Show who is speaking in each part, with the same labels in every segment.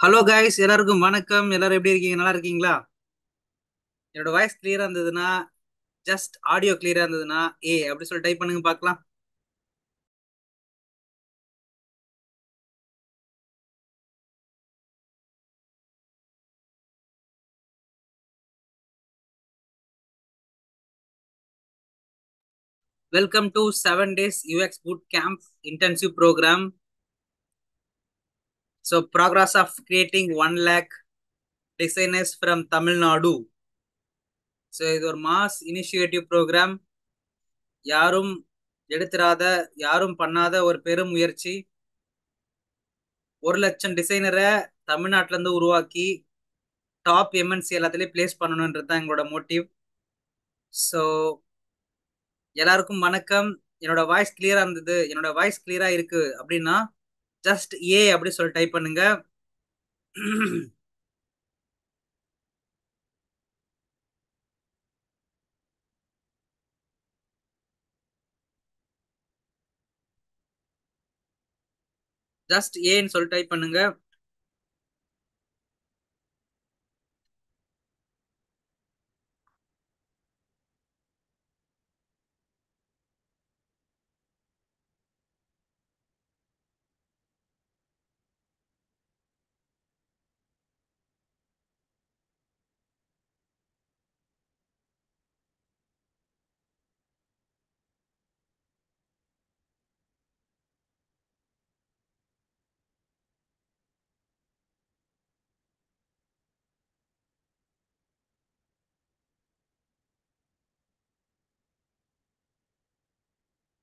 Speaker 1: Hello guys, எல்லாருக்கும் வணக்கம். எல்லாரும் எப்படி இருக்கீங்க? நல்லா இருக்கீங்களா? என்னோட வாய்ஸ் கிளியரா இருந்ததுன்னா, ஜஸ்ட் ஆடியோ கிளியரா இருந்ததுன்னா அப்படி சொல்லி டைப் பண்ணுங்க பார்க்கலாம். Welcome to 7 days UX boot camp intensive program. So progress of creating 1 lakh designers from Tamil Nadu. So இது ஒரு மாஸ் இனிஷியேட்டிவ் ப்ரோக்ராம். யாரும் எடுத்துராத, யாரும் பண்ணாத ஒரு பெரும் முயற்சி. 1 லட்சம் டிசைனரை தமிழ்நாட்டில இருந்து உருவாக்கி டாப் எம்என்சி எல்லாத்துலயும் பிளேஸ் பண்ணணுன்றது தான் எங்களோட மோட்டிவ். ஸோ எல்லாருக்கும் வணக்கம். என்னோட வாய்ஸ் கிளியரா இருந்தது, என்னோட வாய்ஸ் கிளியரா இருக்கு அப்படின்னா ஜஸ்ட் அப்படி சொல்லி டைப் பண்ணுங்க. ஜஸ்ட் ஏன்னு சொல்லி டைப் பண்ணுங்க.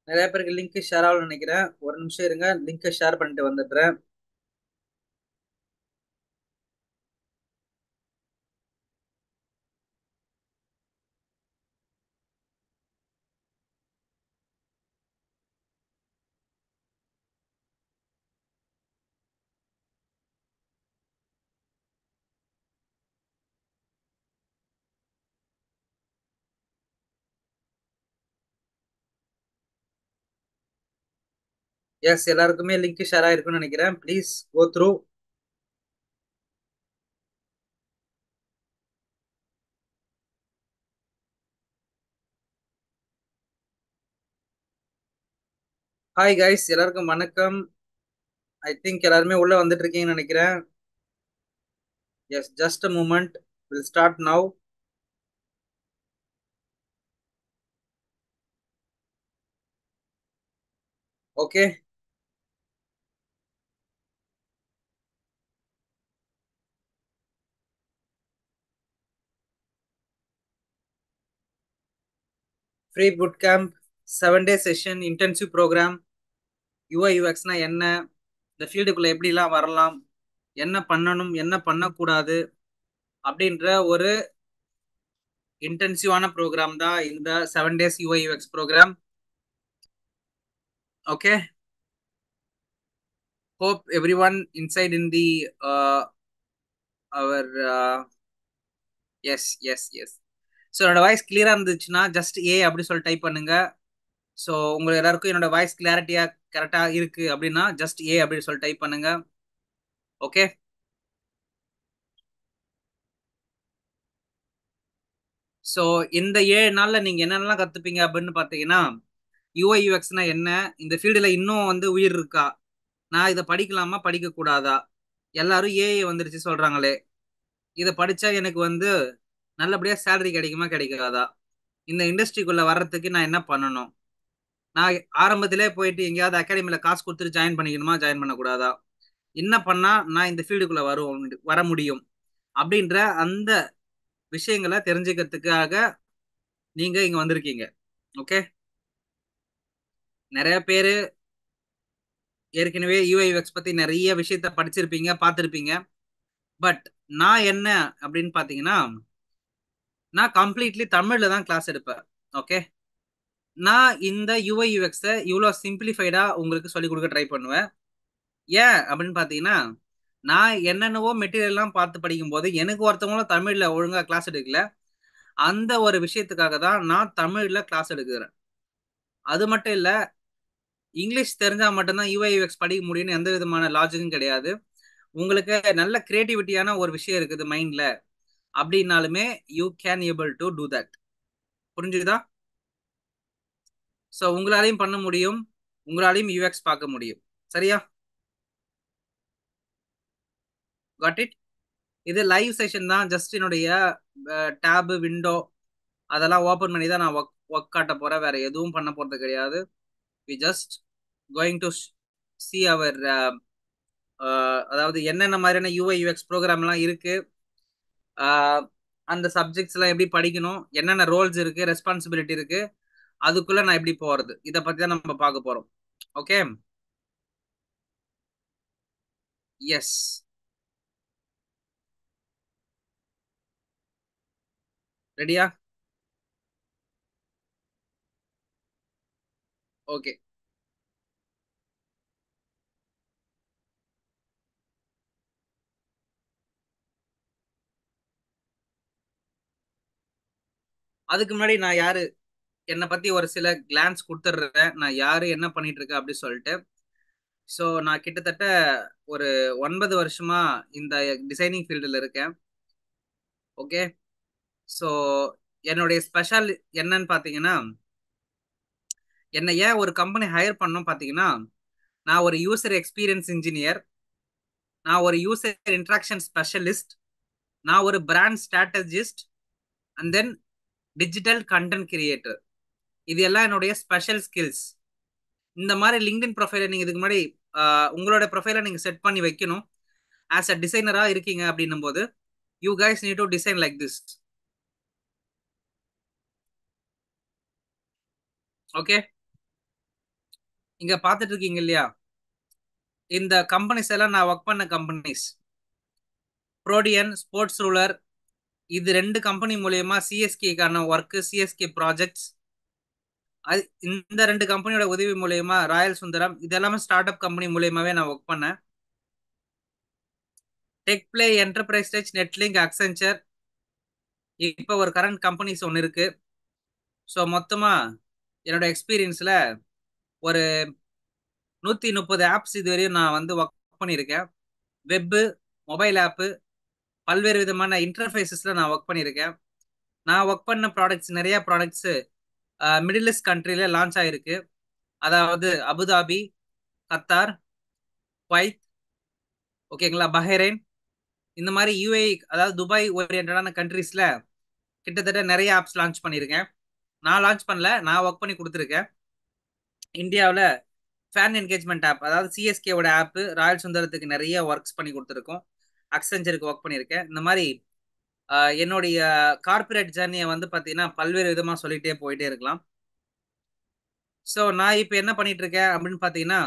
Speaker 1: நிறைய பேருக்கு லிங்க் ஷேர் ஆகணும்னு நினைக்கிறேன். ஒரு நிமிஷம் இருங்க, லிங்க் ஷேர் பண்ணிட்டு வந்துடுறேன். எஸ், எல்லாருக்குமே லிங்க் ஷேர் ஆயிருக்கும்னு நினைக்கிறேன். Please go through. Hi guys, எல்லாருக்கும் வணக்கம். ஐ திங்க் எல்லாருமே உள்ள வந்துட்டு இருக்கீங்கன்னு நினைக்கிறேன். Yes, just a moment, will start now. Okay, free boot camp 7 day session intensive program. UI யூஎக்ஸ்னா என்ன, இந்த ஃபீல்டுக்குள்ள எப்படிலாம் வரலாம், என்ன பண்ணணும் என்ன பண்ணக்கூடாது அப்படின்ற ஒரு இன்டென்சிவான ப்ரோக்ராம் தான் இந்த 7 days UI UX program. Okay, hope everyone inside in the our S S S. So என்னோட வாய்ஸ் கிளியரா இருந்துச்சுன்னா ஜஸ்ட் அப்படி சொல்லி டைப் பண்ணுங்க. ஸோ உங்க எல்லாருக்கும் என்னோட வாய்ஸ் கிளாரிட்டியா கரெக்டா இருக்கு அப்படின்னா ஜஸ்ட் அப்படின்னு சொல்லி டைப் பண்ணுங்க. ஓகே, ஸோ இந்த 7 நாள்ல நீங்க என்னென்னலாம் கத்துப்பீங்க அப்படின்னு பார்த்தீங்கன்னா, யூஐ யூஎக்ஸ்னா என்ன, இந்த ஃபீல்டுல இன்னும் வந்து உயிர் இருக்கா, நான் இதை படிக்கலாமா படிக்க கூடாதா, எல்லாரும் ஏஐ வந்துருச்சு சொல்றாங்களே, இதை படிச்சா எனக்கு வந்து நல்லபடியா சேலரி கிடைக்குமா கிடைக்காதா, இந்த இண்டஸ்ட்ரிக்குள்ள வர்றதுக்கு நான் என்ன பண்ணணும், நான் ஆரம்பத்திலே போயிட்டு எங்கேயாவது அகாடமில காசு கொடுத்துட்டு ஜாயின் பண்ணிக்கணுமா ஜாயின் பண்ணக்கூடாதா, என்ன பண்ணா நான் இந்த ஃபீல்டுக்குள்ள வர முடியும் அப்படின்ற அந்த விஷயங்களை தெரிஞ்சுக்கிறதுக்காக நீங்க இங்க வந்திருக்கீங்க. ஓகே, நிறைய பேரு ஏற்கனவே யூஐஎக்ஸ் பத்தி நிறைய விஷயத்த படிச்சிருப்பீங்க பார்த்திருப்பீங்க. பட் நான் என்ன அப்படின்னு பாத்தீங்கன்னா, நான் கம்ப்ளீட்லி தமிழ்ல தான் கிளாஸ் எடுப்பேன். ஓகே, நான் இந்த யூஐ யூஎக்ஸை இவ்வளோ சிம்பிளிஃபைடா உங்களுக்கு சொல்லிக் கொடுக்க ட்ரை பண்ணுவேன். ஏன் அப்படின்னு பாத்தீங்கன்னா, நான் என்னென்னவோ மெட்டீரியல்லாம் பார்த்து படிக்கும் போது எனக்கு ஒருத்தவங்களும் தமிழ்ல ஒழுங்கா கிளாஸ் எடுக்கல. அந்த ஒரு விஷயத்துக்காக தான் நான் தமிழ்ல கிளாஸ் எடுக்கிறேன். அது மட்டும் இல்ல, இங்கிலீஷ் தெரிஞ்சா மட்டும்தான் யூஐ யூஎக்ஸ் படிக்க முடியும்னு எந்த விதமான லாஜிக்கும் கிடையாது. உங்களுக்கு நல்ல கிரியேட்டிவிட்டியான ஒரு விஷயம் இருக்குது மைண்ட்ல அப்படின்னாலுமே you can able to do that. புரிஞ்சுதா? ஸோ உங்களாலையும் பண்ண முடியும், உங்களாலையும் யூஎக்ஸ் பார்க்க முடியும். சரியா? God it? இது லைவ் செஷன் தான். ஜஸ்ட் என்னுடைய டேபு விண்டோ அதெல்லாம் ஓபன் பண்ணி தான் நான் ஒர்க் காட்ட போறேன். வேற எதுவும் பண்ண போறது கிடையாது. We just going to see our அதாவது என்னென்ன மாதிரியான யூஐ யூஎக்ஸ் ப்ரோக்ராம் எல்லாம் இருக்கு, ஆஹ் அந்த சப்ஜெக்ட்ஸ் எல்லாம் எப்படி படிக்கணும், என்னென்ன ரோல்ஸ் இருக்கு, ரெஸ்பான்சிபிலிட்டி இருக்கு, அதுக்குள்ள நான் எப்படி போறது, இதை பத்தி தான் நம்ம பார்க்க போறோம். ஓகே? எஸ். ரெடியா? ஓகே. அதுக்கு முன்னாடி நான் யாரு, என்னை பத்தி ஒரு சில கிளான்ஸ் கொடுத்துட்றேன். நான் யாரு, என்ன பண்ணிட்டு இருக்கேன் அப்படின்னு சொல்லிட்டு. ஸோ நான் கிட்டத்தட்ட ஒரு 9 வருஷமா இந்த டிசைனிங் ஃபீல்டில் இருக்கேன். ஓகே. ஸோ என்னுடைய ஸ்பெஷல் என்னன்னு பார்த்தீங்கன்னா, என்னை ஏன் ஒரு கம்பெனி ஹையர் பண்ணோம் பார்த்தீங்கன்னா, நான் ஒரு யூசர் எக்ஸ்பீரியன்ஸ் இன்ஜினியர், நான் ஒரு யூசர் இன்ட்ராக்ஷன் ஸ்பெஷலிஸ்ட், நான் ஒரு brand strategist, and then digital content creator. இது எல்லாம் என்னுடைய ஸ்பெஷல் ஸ்கில்ஸ். இந்த மாதிரி லிங்க்டின் ப்ரொஃபைலை நீங்கள் இதுக்கு முன்னாடி உங்களோட ப்ரொஃபைலை நீங்கள் செட் பண்ணி வைக்கணும். ஆஸ் அ டிசைனராக இருக்கீங்க அப்படின்னும் போது you guys need to design like this. Okay. இங்க பார்த்துட்டு இருக்கீங்க இல்லையா, இந்த கம்பெனிஸ் எல்லாம் நான் ஒர்க் பண்ண கம்பெனிஸ் ப்ரோடியன், ஸ்போர்ட்ஸ் ரூலர். இது ரெண்டு கம்பெனி மூலியமா சிஎஸ்கேக்கான ஒர்க், சிஎஸ்கே ப்ராஜெக்ட்ஸ். இந்த ரெண்டு கம்பெனியோட உதவி மூலியமா ராயல் சுந்தரம், இது எல்லாமே ஸ்டார்ட் அப் கம்பெனி மூலியமாவே நான் ஒர்க் பண்ணேன். Tech play, enterprise touch, Netlink, Accenture, இப்போ ஒரு கரண்ட் கம்பெனிஸ் ஒன்று இருக்கு. ஸோ மொத்தமா என்னோட எக்ஸ்பீரியன்ஸ்ல ஒரு 130 ஆப்ஸ் இதுவரையும் நான் வந்து ஒர்க் பண்ணியிருக்கேன். வெப்பு, மொபைல் ஆப்பு, பல்வேறு விதமான இன்டர்ஃபேஸஸ்ல நான் ஒர்க் பண்ணியிருக்கேன். நான் ஒர்க் பண்ண ப்ராடக்ட்ஸ், நிறைய ப்ராடக்ட்ஸ் மிடில் ஈஸ்ட் கண்ட்ரில லான்ச் ஆயிருக்கு. அதாவது அபுதாபி, கத்தார், குவைத், ஓகேங்களா, பஹ்ரைன், இந்த மாதிரி யூஏஇ, அதாவது துபாய் ஓரியன்டான கண்ட்ரீஸ்ல கிட்டத்தட்ட நிறைய ஆப்ஸ் லான்ச் பண்ணியிருக்கேன். நான் லான்ச் பண்ணல, நான் ஒர்க் பண்ணி கொடுத்துருக்கேன். இந்தியாவில் ஃபேன் என்கேஜ்மெண்ட் ஆப், அதாவது சிஎஸ்கேவோட ஆப், ராயல் சுந்தரத்துக்கு நிறைய ஒர்க்ஸ் பண்ணி கொடுத்துருக்கோம். அக்சென்ச்சருக்கு ஒர்க் பண்ணியிருக்கேன். இந்த மாதிரி என்னுடைய கார்பரேட் ஜேர்னியை வந்து பார்த்தீங்கன்னா பல்வேறு விதமாக சொல்லிட்டே போயிட்டே இருக்கலாம். ஸோ நான் இப்போ என்ன பண்ணிட்டு இருக்கேன் அப்படின்னு பார்த்தீங்கன்னா,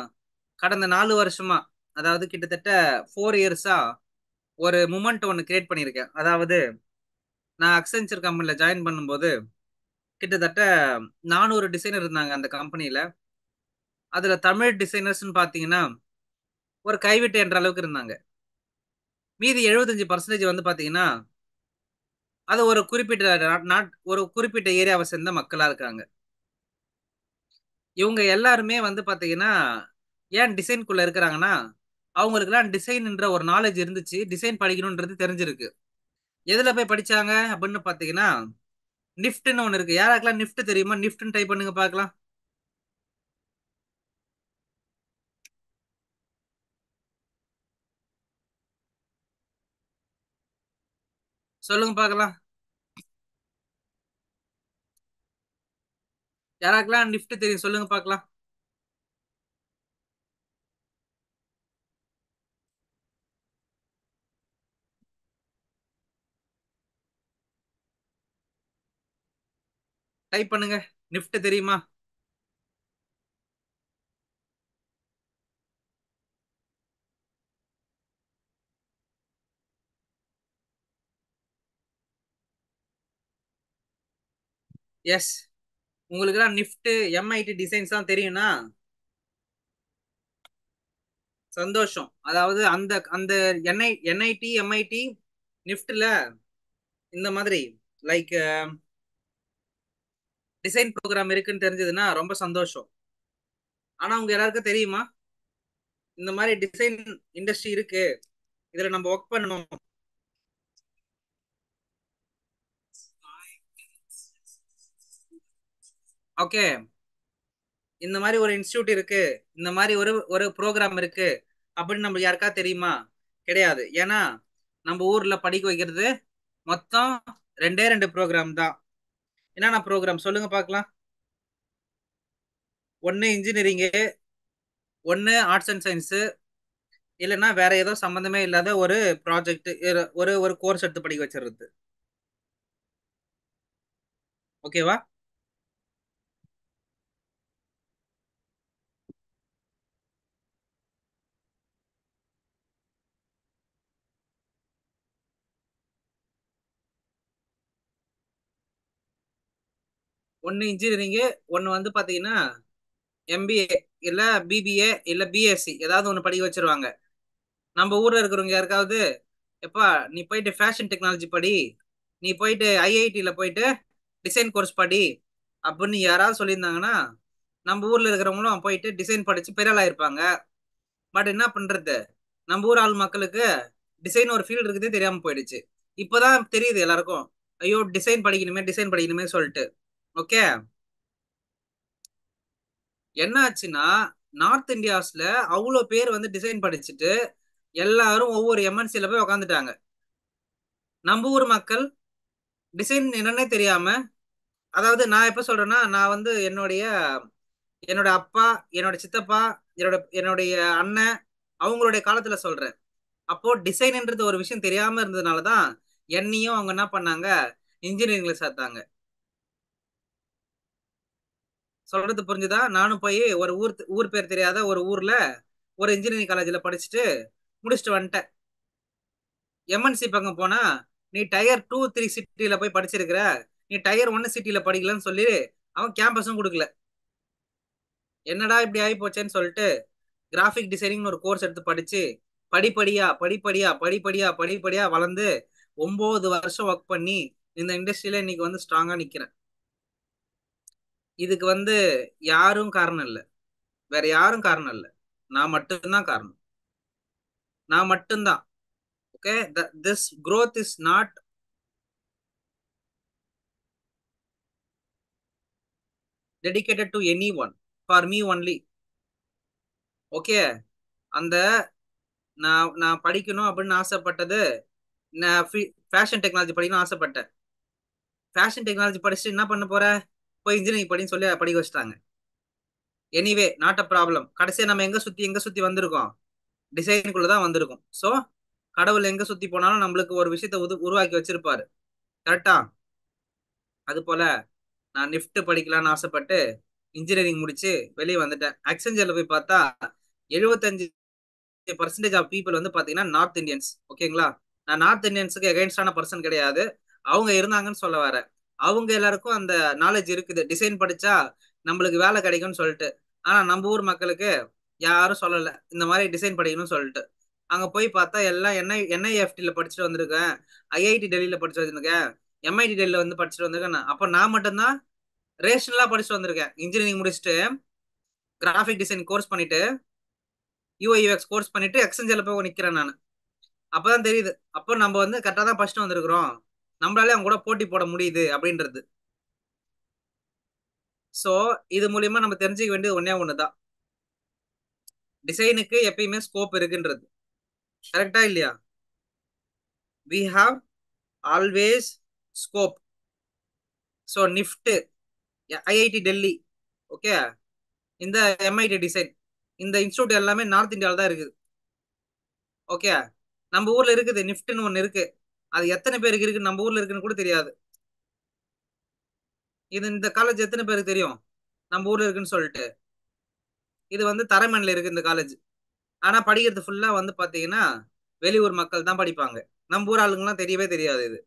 Speaker 1: கடந்த 4 வருஷமா, அதாவது கிட்டத்தட்ட 4 இயர்ஸா ஒரு மூமெண்ட் ஒன்று கிரியேட் பண்ணியிருக்கேன். அதாவது நான் அக்சென்ச்சர் கம்பெனியில் ஜாயின் பண்ணும்போது கிட்டத்தட்ட 400 டிசைனர் இருந்தாங்க அந்த கம்பெனியில். அதில் தமிழ் டிசைனர்ஸ்னு பார்த்தீங்கன்னா ஒரு கைவிட்டு என்ற அளவுக்கு இருந்தாங்க. மீதி 75% வந்து பார்த்தீங்கன்னா அது ஒரு குறிப்பிட்ட ஒரு குறிப்பிட்ட ஏரியாவை சேர்ந்த மக்களா இருக்காங்க. இவங்க எல்லாருமே வந்து பாத்தீங்கன்னா ஏன் டிசைன்குள்ள இருக்கிறாங்கன்னா, அவங்களுக்குலாம் டிசைன்ன்ற ஒரு நாலேஜ் இருந்துச்சு, டிசைன் படிக்கணும்ன்றது தெரிஞ்சிருக்கு. எதுல போய் படிச்சாங்க அப்படின்னு பாத்தீங்கன்னா, நிஃப்ட்னு ஒண்ணு இருக்கு. யாராக்கெல்லாம் நிஃப்ட் தெரியுமா? நிஃப்ட்னு டைப் பண்ணுங்க பார்க்கலாம். சொல்லுங்க பார்க்கலாம். யாராக்கெல்லாம் நிஃப்ட் தெரியும் சொல்லுங்க பார்க்கலாம். டைப் பண்ணுங்க. நிஃப்ட் தெரியுமா? எஸ். உங்களுக்குலாம் நிஃப்ட், எம்ஐடி டிசைன்ஸ் தான் தெரியும்னா சந்தோஷம். அதாவது அந்த அந்த என்ஐடி, எம்ஐடி, நிஃப்ட்ல இந்த மாதிரி லைக் டிசைன் ப்ரோக்ராம் இருக்குன்னு தெரிஞ்சதுன்னா ரொம்ப சந்தோஷம். ஆனா உங்க எல்லாருக்கும் தெரியுமா இந்த மாதிரி டிசைன் இண்டஸ்ட்ரி இருக்கு, இதுல நம்ம ஒர்க் பண்ணணும். ஓகே, இந்த மாதிரி ஒரு இன்ஸ்டியூட் இருக்கு, இந்த மாதிரி ஒரு ஒரு ப்ரோக்ராம் இருக்கு அப்படின்னு நம்ம யாருக்கா தெரியுமா? கிடையாது. ஏன்னா நம்ம ஊர்ல படிக்க வைக்கிறது மொத்தம் ரெண்டே ரெண்டு ப்ரோக்ராம் தான். என்னென்ன ப்ரோக்ராம் சொல்லுங்க பார்க்கலாம்? ஒன்னு இன்ஜினியரிங்கு, ஒன்னு ஆர்ட்ஸ் அண்ட் சயின்ஸு, இல்லைன்னா வேற ஏதோ சம்பந்தமே இல்லாத ஒரு ப்ராஜெக்ட், ஒரு ஒரு கோர்ஸ் எடுத்து படிக்க வச்சிருது. ஓகேவா? ஒன்னு இன்ஜினியரிங்கு, ஒன்னு வந்து பாத்தீங்கன்னா எம்பிஏ, இல்ல பிபிஏ, இல்ல பிஎஸ்சி ஏதாவது ஒண்ணு படிக்க வச்சிருவாங்க. நம்ம ஊர்ல இருக்கிறவங்க யாருக்காவது, எப்பா நீ போயிட்டு ஃபேஷன் டெக்னாலஜி படி, நீ போயிட்டு ஐஐடியில போயிட்டு டிசைன் கோர்ஸ் படி அப்படின்னு யாராவது சொல்லியிருந்தாங்கன்னா, நம்ம ஊர்ல இருக்கிறவங்களும் போயிட்டு டிசைன் படிச்சு பெரிய ஆளா இருப்பாங்க. பட் என்ன பண்றது, நம்ம ஊர் ஆள் மக்களுக்கு டிசைன் ஒரு ஃபீல்டு இருக்குதே தெரியாம போயிடுச்சு. இப்பதான் தெரியுது எல்லாருக்கும், ஐயோ டிசைன் படிக்கணுமே டிசைன் படிக்கணுமே சொல்லிட்டு. ஓகே, என்ன ஆச்சுன்னா நார்த் இந்தியாஸ்ல அவ்வளோ பேர் வந்து டிசைன் படிச்சுட்டு எல்லாரும் ஒவ்வொரு எம்என்சில போய் உக்காந்துட்டாங்க. நம்ம ஊர் மக்கள் டிசைன் என்னன்னே தெரியாம, அதாவது நான் எப்ப சொல்றேன்னா, நான் வந்து என்னோட அப்பா, என்னோட சித்தப்பா, என்னுடைய அண்ணன், அவங்களுடைய காலத்துல சொல்றேன். அப்போ டிசைன்ன்றது ஒரு விஷயம் தெரியாம இருந்ததுனாலதான் என்னையும் அவங்க என்ன பண்ணாங்க, இன்ஜினியரிங்ல சேர்த்தாங்க. சொல்றது புரிஞ்சுதா? நானும் போய் ஒரு ஊர் பேர் தெரியாத ஒரு ஊர்ல ஒரு இன்ஜினியரிங் காலேஜ்ல படிச்சுட்டு முடிச்சுட்டு வந்துட்டேன். எம்என்சி பக்கம் போனா, நீ டயர் 2, 3 சிட்டில போய் படிச்சிருக்கிற, நீ டயர் 1 சிட்டில படிக்கலன்னு சொல்லி அவன் கேம்பஸும் கொடுக்கல. என்னடா இப்படி ஆகி போச்சேன்னு சொல்லிட்டு கிராஃபிக் டிசைனிங் ஒரு கோர்ஸ் எடுத்து படிச்சு படிப்படியா படிப்படியா படிப்படியா படிப்படியா வளர்ந்து 9 வருஷம் ஒர்க் பண்ணி இந்த இண்டஸ்ட்ரியில இன்னைக்கு வந்து ஸ்ட்ராங்கா நிக்கிறேன். இதுக்கு வந்து யாரும் காரணம் இல்ல, வேற யாரும் காரணம் இல்ல, நான் மட்டும்தான் காரணம். நான் மட்டும்தான். Okay, this growth is not dedicated to any one, for me only. Okay, அந்த நான் நான் படிக்கணும் அப்படின்னு ஆசைப்பட்டது, நான் ஃபேஷன் டெக்னாலஜி படிக்கணும்னு ஆசைப்பட்டேன். ஃபேஷன் டெக்னாலஜி படிச்சுட்டு என்ன பண்ண போற, போய் இன்ஜினியரிங் படின்னு சொல்லி படிக்க வச்சிட்டாங்க. Anyway not a problem. கடைசியா நம்ம எங்க சுத்தி வந்திருக்கோம், டிசைனுக்குள்ள தான் வந்திருக்கோம். சோ கடவுள் எங்க சுத்தி போனாலும் நம்மளுக்கு ஒரு விஷயத்த உருவாக்கி வச்சிருப்பாரு. கரெக்டா? அது போல நான் நிஃப்ட் படிக்கலாம்னு ஆசைப்பட்டு இன்ஜினியரிங் முடிச்சு வெளியே வந்துட்டேன். அக்செஞ்சர்ல போய் பார்த்தா 75% ஆஃப் பீப்புள் வந்து பாத்தீங்கன்னா நார்த் இந்தியன்ஸ். ஓகேங்களா? நான் நார்த் இந்தியன்ஸுக்கு எகைன்ஸ்டான பர்சன் கிடையாது, அவங்க இருந்தாங்கன்னு சொல்ல வரேன். அவங்க எல்லாருக்கும் அந்த நாலேஜ் இருக்குது, டிசைன் படிச்சா நம்மளுக்கு வேலை கிடைக்கும்னு சொல்லிட்டு. ஆனா நம்ம ஊர் மக்களுக்கு யாரும் சொல்லல இந்த மாதிரி டிசைன் படிக்கணும்னு சொல்லிட்டு. அங்க போய் பார்த்தா எல்லாம் என்ஐஎஃப்டில படிச்சுட்டு வந்திருக்கேன், ஐஐடி டெல்லியில படிச்சு வந்திருக்கேன், எம்ஐடி டெல்லியில வந்து படிச்சுட்டு வந்திருக்கேன். அப்ப நான் மட்டும்தான் ரேஷனலா படிச்சுட்டு வந்திருக்கேன். இன்ஜினியரிங் முடிச்சுட்டு கிராஃபிக் டிசைன் கோர்ஸ் பண்ணிட்டு யூஐ கோர்ஸ் பண்ணிட்டு எக்ஸ்சேஞ்சில் போய் நிக்கிறேன் நான். அப்பதான் தெரியுது, அப்போ நம்ம வந்து கரெக்டா தான் படிச்சுட்டு வந்திருக்கிறோம், நம்மளாலே அவங்க கூட போட்டி போட முடியுது அப்படின்றது. சோ இது மூலியமா நம்ம தெரிஞ்சுக்க வேண்டியது ஒன்னே ஒண்ணுதான், டிசைனுக்கு எப்பயுமே ஸ்கோப் இருக்குன்றது. கரெக்டா இல்லையா? We have always scope. So NIFT, IIT Delhi, okay, இந்த எம்ஐடி டிசைன், இந்த இன்ஸ்டியூட் எல்லாமே நார்த் இந்தியாவில் தான் இருக்குது. ஓகே, நம்ம ஊர்ல இருக்குது நிஃப்ட்னு ஒன்னு இருக்கு, அது எத்தனை பேருக்கு இருக்கு நம்ம ஊர்ல இருக்குன்னு கூட தெரியாது. இந்த காலேஜ் எத்தனை பேருக்கு தெரியும் நம்ம ஊர்ல இருக்குன்னு சொல்லிட்டு? இது வந்து தரமணில இருக்கு இந்த காலேஜ். ஆனா படிக்கிறது ஃபுல்லா வந்து பாத்தீங்கன்னா வெளியூர் மக்கள் தான் படிப்பாங்க, நம்ம ஊர் ஆளுங்கெல்லாம் தெரியவே தெரியாது இது.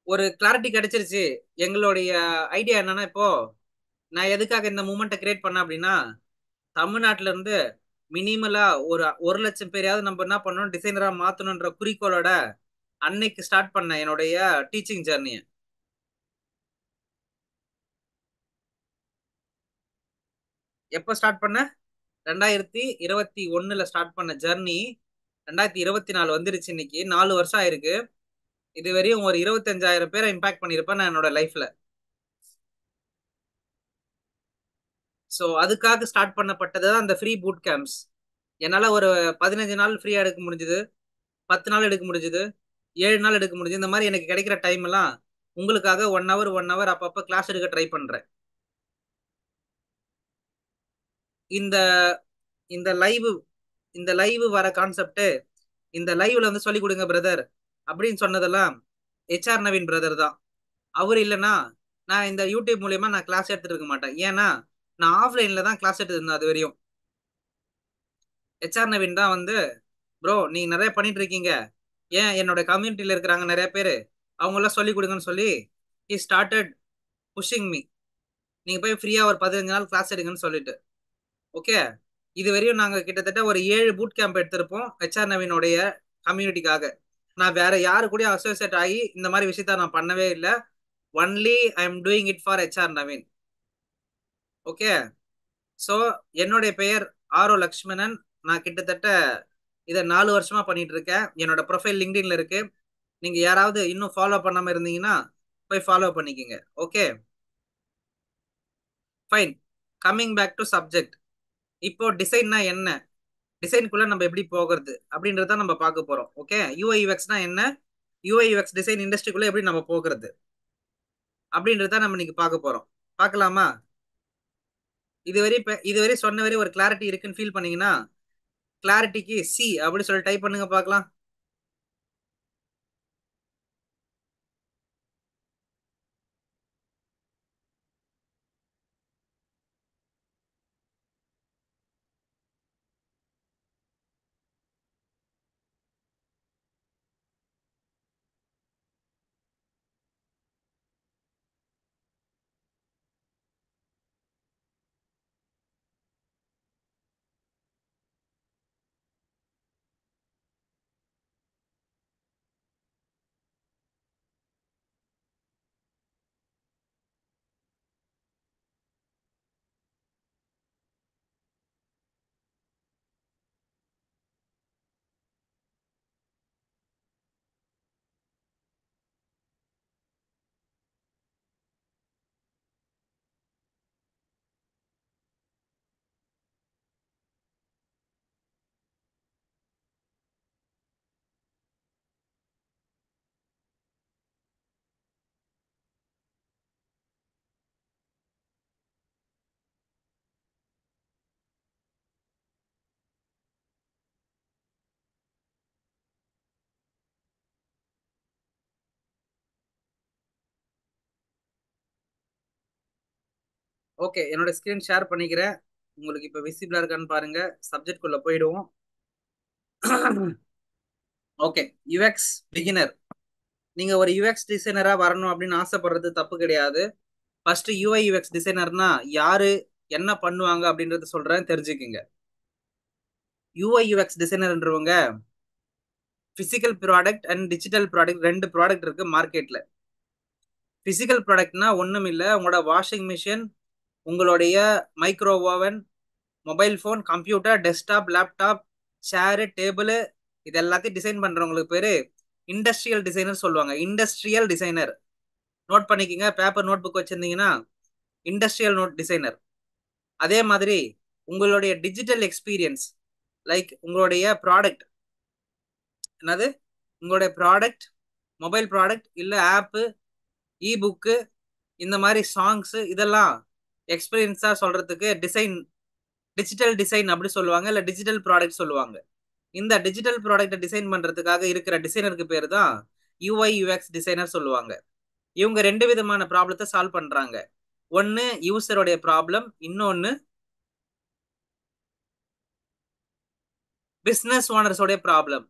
Speaker 1: ஒரு கிளாரிட்டி கிடைச்சிருச்சு. எங்களுடைய ஐடியா என்னன்னா, இப்போ நான் எதுக்காக இந்த மூமெண்ட்டை கிரியேட் பண்ணேன் அப்படின்னா, தமிழ்நாட்டுல இருந்து மினிமலா ஒரு 1 லட்சம் பேரையாவது நம்ம என்ன பண்ணணும், டிசைனரா மாத்தணும்ன்ற குறிக்கோளோட அன்னைக்கு ஸ்டார்ட் பண்ண என்னுடைய டீச்சிங் ஜர்னியை. எப்போ ஸ்டார்ட் பண்ண? 2021 ஸ்டார்ட் பண்ண ஜர்னி 2024 வந்துருச்சு. இன்னைக்கு 4 வருஷம் ஆயிருக்கு. இது வரையும் ஒரு 25,000 பேரை இம்பாக்ட் பண்ணியிருப்பேன் நான் என்னோட லைஃப்ல. ஸோ அதுக்காக ஸ்டார்ட் பண்ணப்பட்டது தான் அந்த ஃப்ரீ பூட் கேம்ப்ஸ். என்னால ஒரு 15 நாள் ஃப்ரீயா எடுக்க முடிஞ்சது, 10 நாள் எடுக்க முடிஞ்சது, 7 நாள் எடுக்க முடிஞ்சது. இந்த மாதிரி எனக்கு கிடைக்கிற டைம் எல்லாம் உங்களுக்காக 1 ஹவர் அப்பப்ப கிளாஸ் எடுக்க ட்ரை பண்றேன். இந்த இந்த லைவ் இந்த லைவ் வர கான்செப்ட், இந்த லைவ்ல வந்து சொல்லி கொடுங்க பிரதர் அப்படின்னு சொன்னதெல்லாம் HR நவீன் பிரதர் தான். அவர் இல்லைன்னா நான் இந்த யூடியூப் மூலியமா நான் கிளாஸ் எடுத்துட்டு இருக்க மாட்டேன். ஏன்னா நான் ஆஃப்லைன்ல தான் கிளாஸ் எடுத்து இருந்தேன் அது வரையும். HR நவீன் தான் வந்து, ப்ரோ நீங்க நிறைய பண்ணிட்டு இருக்கீங்க, ஏன் என்னோட கம்யூனிட்டியில இருக்கிறாங்க நிறைய பேரு, அவங்க எல்லாம் சொல்லி கொடுங்கன்னு சொல்லி he started புஷிங் மீ. நீங்க போய் ஃப்ரீயா ஒரு 15 நாள் கிளாஸ் எடுங்கன்னு சொல்லிட்டு. ஓகே, இது வரையும் நாங்க கிட்டத்தட்ட ஒரு 7 பூட் கேம்ப் எடுத்திருப்போம் HR நவீனுடைய கம்யூனிட்டிக்காக. நான் வேற யாரு கூட அசோசியேட் ஆகி இந்த மாதிரி விஷயத்த நான் பண்ணவே இல்லை. Only I am doing it for HR Naveen. Okay, so என்னுடைய பெயர் லக்ஷ்மணன். நான் கிட்டத்தட்ட இதை 4 வருஷமா பண்ணிட்டு இருக்கேன். என்னோட ப்ரொஃபைல் லிங்க்டின்ல இருக்கு. நீங்க யாராவது இன்னும் ஃபாலோ பண்ணாம இருந்தீங்கன்னா போய் ஃபாலோ பண்ணிக்கங்க. Okay fine. Coming back to subject. இப்போ டிசைன்னா என்ன, டிசைனுக்குள்ள நம்ம எப்படி போகிறது அப்படின்றத நம்ம பார்க்க போறோம். ஓகே, UI UXனா என்ன, UI UX டிசைன் இண்டஸ்ட்ரிக்குள்ள எப்படி நம்ம போகிறது அப்படின்றத நம்ம இன்னைக்கு பார்க்க போறோம். பார்க்கலாமா? இதுவரை சொன்ன வரை ஒரு கிளாரிட்டி இருக்குன்னு ஃபீல் பண்ணீங்கன்னா கிளாரிட்டிக்கு சி அப்படி சொல்லி டைப் பண்ணுங்க பார்க்கலாம். ஓகே, என்னோட ஸ்கிரீன் ஷேர் பண்ணிக்கிறேன். உங்களுக்கு இப்போ விசிபிளா இருக்கான்னு பாருங்க. சப்ஜெக்ட் குள்ள போயிடுவோம். Okay, UX beginner. நீங்க ஒரு யுஎக்ஸ் டிசைனரா வரணும் அப்படின்னு ஆசைப்படுறது தப்பு கிடையாது. ஃபர்ஸ்ட் UI UX டிசைனர்னா யாரு, என்ன பண்ணுவாங்க அப்படின்றத சொல்றேன், தெரிஞ்சுக்குங்க. UI UX டிசைனர்ன்றவங்க physical product and digital product, ரெண்டு ப்ராடக்ட் இருக்கு மார்க்கெட்ல. பிசிக்கல் ப்ராடக்ட்னா ஒண்ணும் இல்லை, உங்களோட வாஷிங் மிஷின், உங்களுடைய micro oven, mobile phone, computer, desktop, laptop, chair, table, இது எல்லாத்தையும் டிசைன் பண்றவங்களுக்கு பேரு இண்டஸ்ட்ரியல் டிசைனர் சொல்லுவாங்க. இண்டஸ்ட்ரியல் டிசைனர் நோட் பண்ணிக்கங்க. பேப்பர் நோட் புக் வச்சிருந்தீங்கன்னா இண்டஸ்ட்ரியல் நோட் டிசைனர். அதே மாதிரி உங்களுடைய டிஜிட்டல் எக்ஸ்பீரியன்ஸ், லைக் உங்களுடைய ப்ராடக்ட், என்னது, உங்களுடைய ப்ராடக்ட், மொபைல் ப்ராடக்ட் இல்ல ஆப்பு, புக்கு, இந்த மாதிரி சாங்ஸ், இதெல்லாம் எக்ஸ்பீரியன்ஸா சொல்றதுக்கு டிசைன், டிஜிட்டல் டிசைன் அப்படி சொல்லுவாங்க, இல்ல டிஜிட்டல் ப்ராடக்ட் சொல்லுவாங்க. இந்த டிஜிட்டல் ப்ராடக்ட் டிசைன் பண்றதுக்காக இருக்கிற டிசைனருக்கு பேர் தான் UI UX டிசைனர் சொல்லுவாங்க. இவங்க ரெண்டு விதமான ப்ராப்ளத்தை சால்வ் பண்றாங்க. ஒன்னு யூசருடைய ப்ராப்ளம், இன்னொன்னு பிசினஸ் ஓனர்ஸோடைய ப்ராப்ளம்.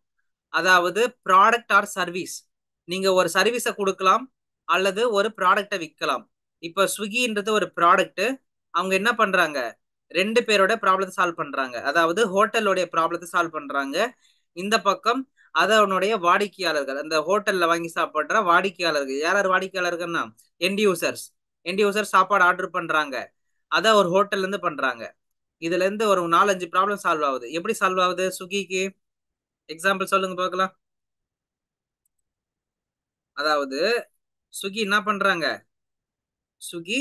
Speaker 1: அதாவது ப்ராடக்ட் ஆர் சர்வீஸ், நீங்க ஒரு சர்வீஸை கொடுக்கலாம் அல்லது ஒரு ப்ராடக்டை விற்கலாம். இப்போ ஸ்விக்கின்றது ஒரு ப்ராடக்ட். அவங்க என்ன பண்றாங்க, ரெண்டு பேரோட ப்ராப்ளத்தை சால்வ் பண்றாங்க. அதாவது ஹோட்டலோடைய ப்ராப்ளத்தை சால்வ் பண்றாங்க. இந்த பக்கம் அதனுடைய வாடிக்கையாளர்கள், அந்த ஹோட்டல்ல வாங்கி சாப்பிடுற வாடிக்கையாளர்கள், யார் யார் வாடிக்கையாளர்கள்னா எண்ட் யூசர்ஸ். எண்ட் யூசர் சாப்பாடு ஆர்டர் பண்றாங்க, அத ஒரு ஹோட்டல்ல இருந்து பண்றாங்க. இதுல இருந்து ஒரு 4-5 ப்ராப்ளம் சால்வ் ஆகுது. எப்படி சால்வ் ஆகுது ஸ்விக்கிக்கு? எக்ஸாம்பிள் சொல்லுங்க பார்க்கலாம். அதாவது ஸ்விக்கி என்ன பண்றாங்க? ஸ்விக்கி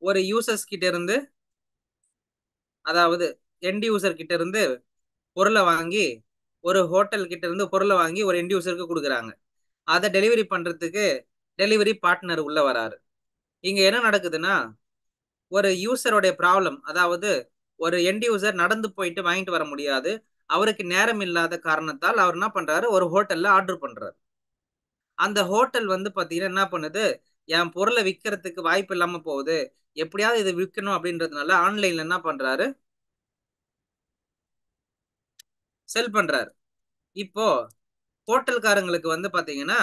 Speaker 1: ஒரு யூசர்ஸ் கிட்ட இருந்து, அதாவது எண்ட் யூசர் கிட்ட இருந்து பொருளை வாங்கி, ஒரு ஹோட்டல் கிட்ட இருந்து பொருளை வாங்கி ஒரு எண்ட் யூசருக்கு கொடுக்குறாங்க. அதை டெலிவரி பண்றதுக்கு டெலிவரி பார்ட்னர் உள்ள வராரு. இங்க என்ன நடக்குதுன்னா, ஒரு யூசருடைய ப்ராப்ளம், அதாவது ஒரு எண்ட் யூசர் நடந்து போயிட்டு வாங்கிட்டு வர முடியாது, அவருக்கு நேரம் இல்லாத காரணத்தால் அவர் என்ன பண்றாரு, ஒரு ஹோட்டல்ல ஆர்டர் பண்றாரு. அந்த ஹோட்டல் வந்து பாத்தீங்கன்னா என்ன பண்ணுது, என் பொருளை விற்கிறதுக்கு வாய்ப்பு இல்லாம போகுது, எப்படியாவது இதை விற்கணும் அப்படின்றதுனால ஆன்லைன்ல என்ன பண்றாரு, செல் பண்றாரு. இப்போ ஹோட்டல்காரங்களுக்கு வந்து பாத்தீங்கன்னா